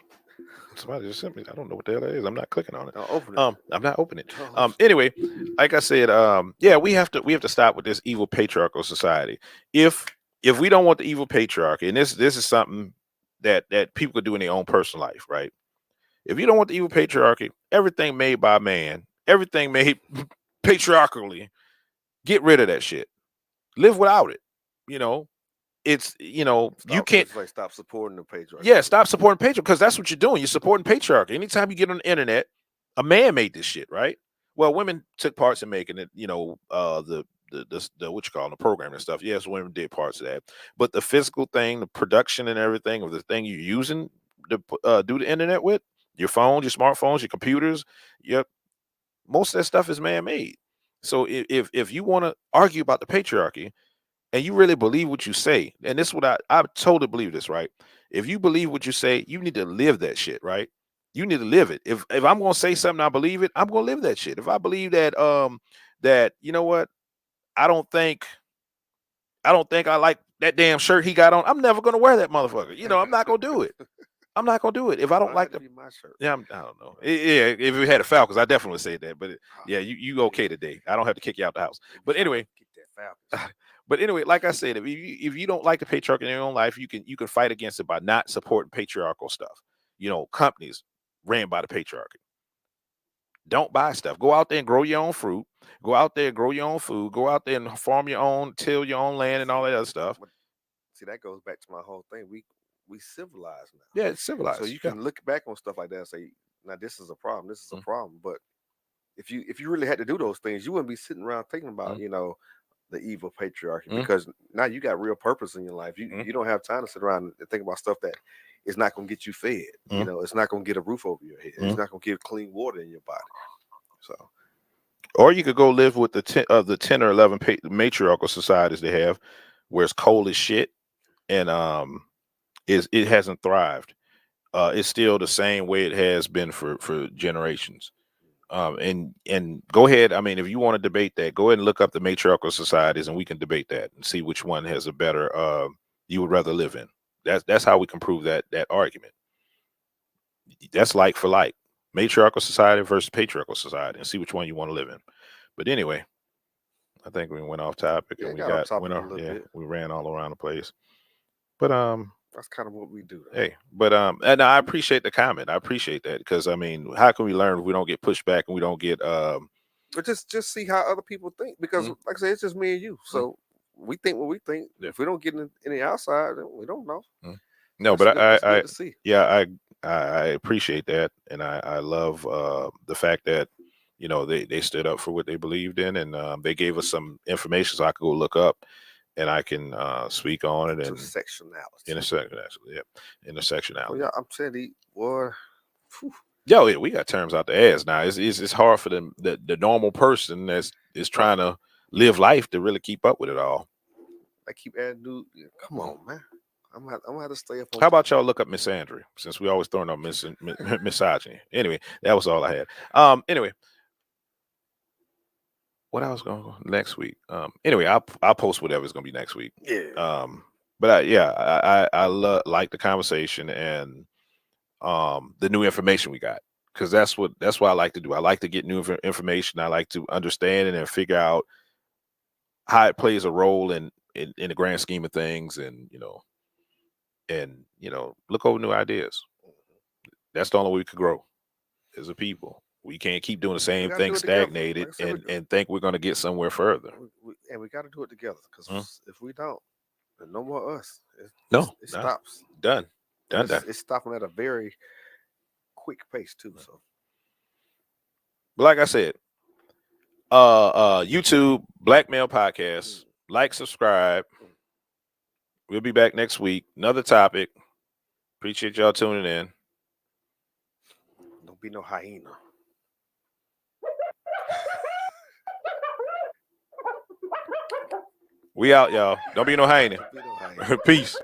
Somebody just sent me. I don't know what the hell that is. I'm not clicking on it. Open it. I'm not opening it. Anyway, like I said, we have to stop with this evil patriarchal society. If we don't want the evil patriarchy, and this is something that people could do in their own personal life, right? If you don't want the evil patriarchy, everything made by man, everything made patriarchally, get rid of that shit. Live without it. It's you can't stop supporting the patriarchy. Yeah, stop supporting patriarchy, because that's what you're doing. You're supporting patriarchy. Anytime you get on the internet, a man made this shit, right? Well, women took parts in making it. The what you call the program and stuff. Yes, women did parts of that, but the physical thing, the production and everything of the thing you're using to do the internet with, your phones, your smartphones, your computers, most of that stuff is man-made. So if you want to argue about the patriarchy, and you really believe what you say, and this is what I totally believe this, right? If you believe what you say, you need to live that shit, right? You need to live it. If I'm gonna say something, I believe it, I'm gonna live that shit. If I believe that that what, I don't think I like that damn shirt he got on, I'm never gonna wear that motherfucker. I'm not gonna do it. I'm not gonna do it if I don't like my shirt. Yeah, I don't know. Yeah, if we had a Falcons, I definitely would say that. But you okay today? I don't have to kick you out the house. But anyway, but anyway, like I said, if you don't like the patriarchy in your own life, you can fight against it by not supporting patriarchal stuff. Companies ran by the patriarchy. Don't buy stuff. Go out there and grow your own fruit. Go out there and grow your own food. Go out there and farm your own, till your own land, and all that other stuff. See, that goes back to my whole thing. We civilized now. Yeah, it's civilized. So you can look back on stuff like that and say, now this is a problem. This is a problem. But if you really had to do those things, you wouldn't be sitting around thinking about, the evil patriarchy, because now you got real purpose in your life. You don't have time to sit around and think about stuff that is not going to get you fed. It's not going to get a roof over your head. It's not going to get clean water in your body. So, or you could go live with the 10 or 11 matriarchal societies they have, where it's cold as shit, and it hasn't thrived. It's still the same way it has been for generations. And go ahead. I mean, if you want to debate that, go ahead and look up the matriarchal societies, and we can debate that and see which one has a better you would rather live in. That's how we can prove that argument. That's like for like, matriarchal society versus patriarchal society, and see which one you want to live in. But anyway, I think we went off topic, and we ran all around the place. But That's kind of what we do. Hey, but and I appreciate the comment. I appreciate that because I mean, how can we learn if we don't get pushed back and we don't get But just see how other people think because, like I said, it's just me and you. So we think what we think. Yeah. If we don't get any outside, then we don't know. No, but that's good to see. Yeah, I appreciate that, and I love the fact that they stood up for what they believed in, and they gave us some information so I could go look up, and I can speak on it. And intersectionality. Intersectionality. Well, yeah, I'm saying boy. Yo, yeah, we got terms out the ass now. It's hard for the normal person that's is trying to live life to really keep up with it all. I keep adding new. Come on, man. I'm gonna have to stay up on. How about y'all look up misandry, since we always throwing up misogyny? Anyway, that was all I had. Anyway, what I was going to go next week. Anyway, I'll post whatever's going to be next week. Yeah. But I like the conversation and the new information we got, because that's what I like to do. I like to get new information. I like to understand it and figure out how it plays a role in the grand scheme of things, and look over new ideas. That's the only way we could grow as a people. We can't keep doing the same thing stagnated and think we're going to get somewhere further. And we got to do it together, because if we don't, then no more us. It stops. Done. It's stopping at a very quick pace too. So, but like I said, YouTube Black Male Podcast. Like, subscribe. We'll be back next week. Another topic. Appreciate y'all tuning in. Don't be no hyena. We out, y'all. Don't be no hyena. Peace.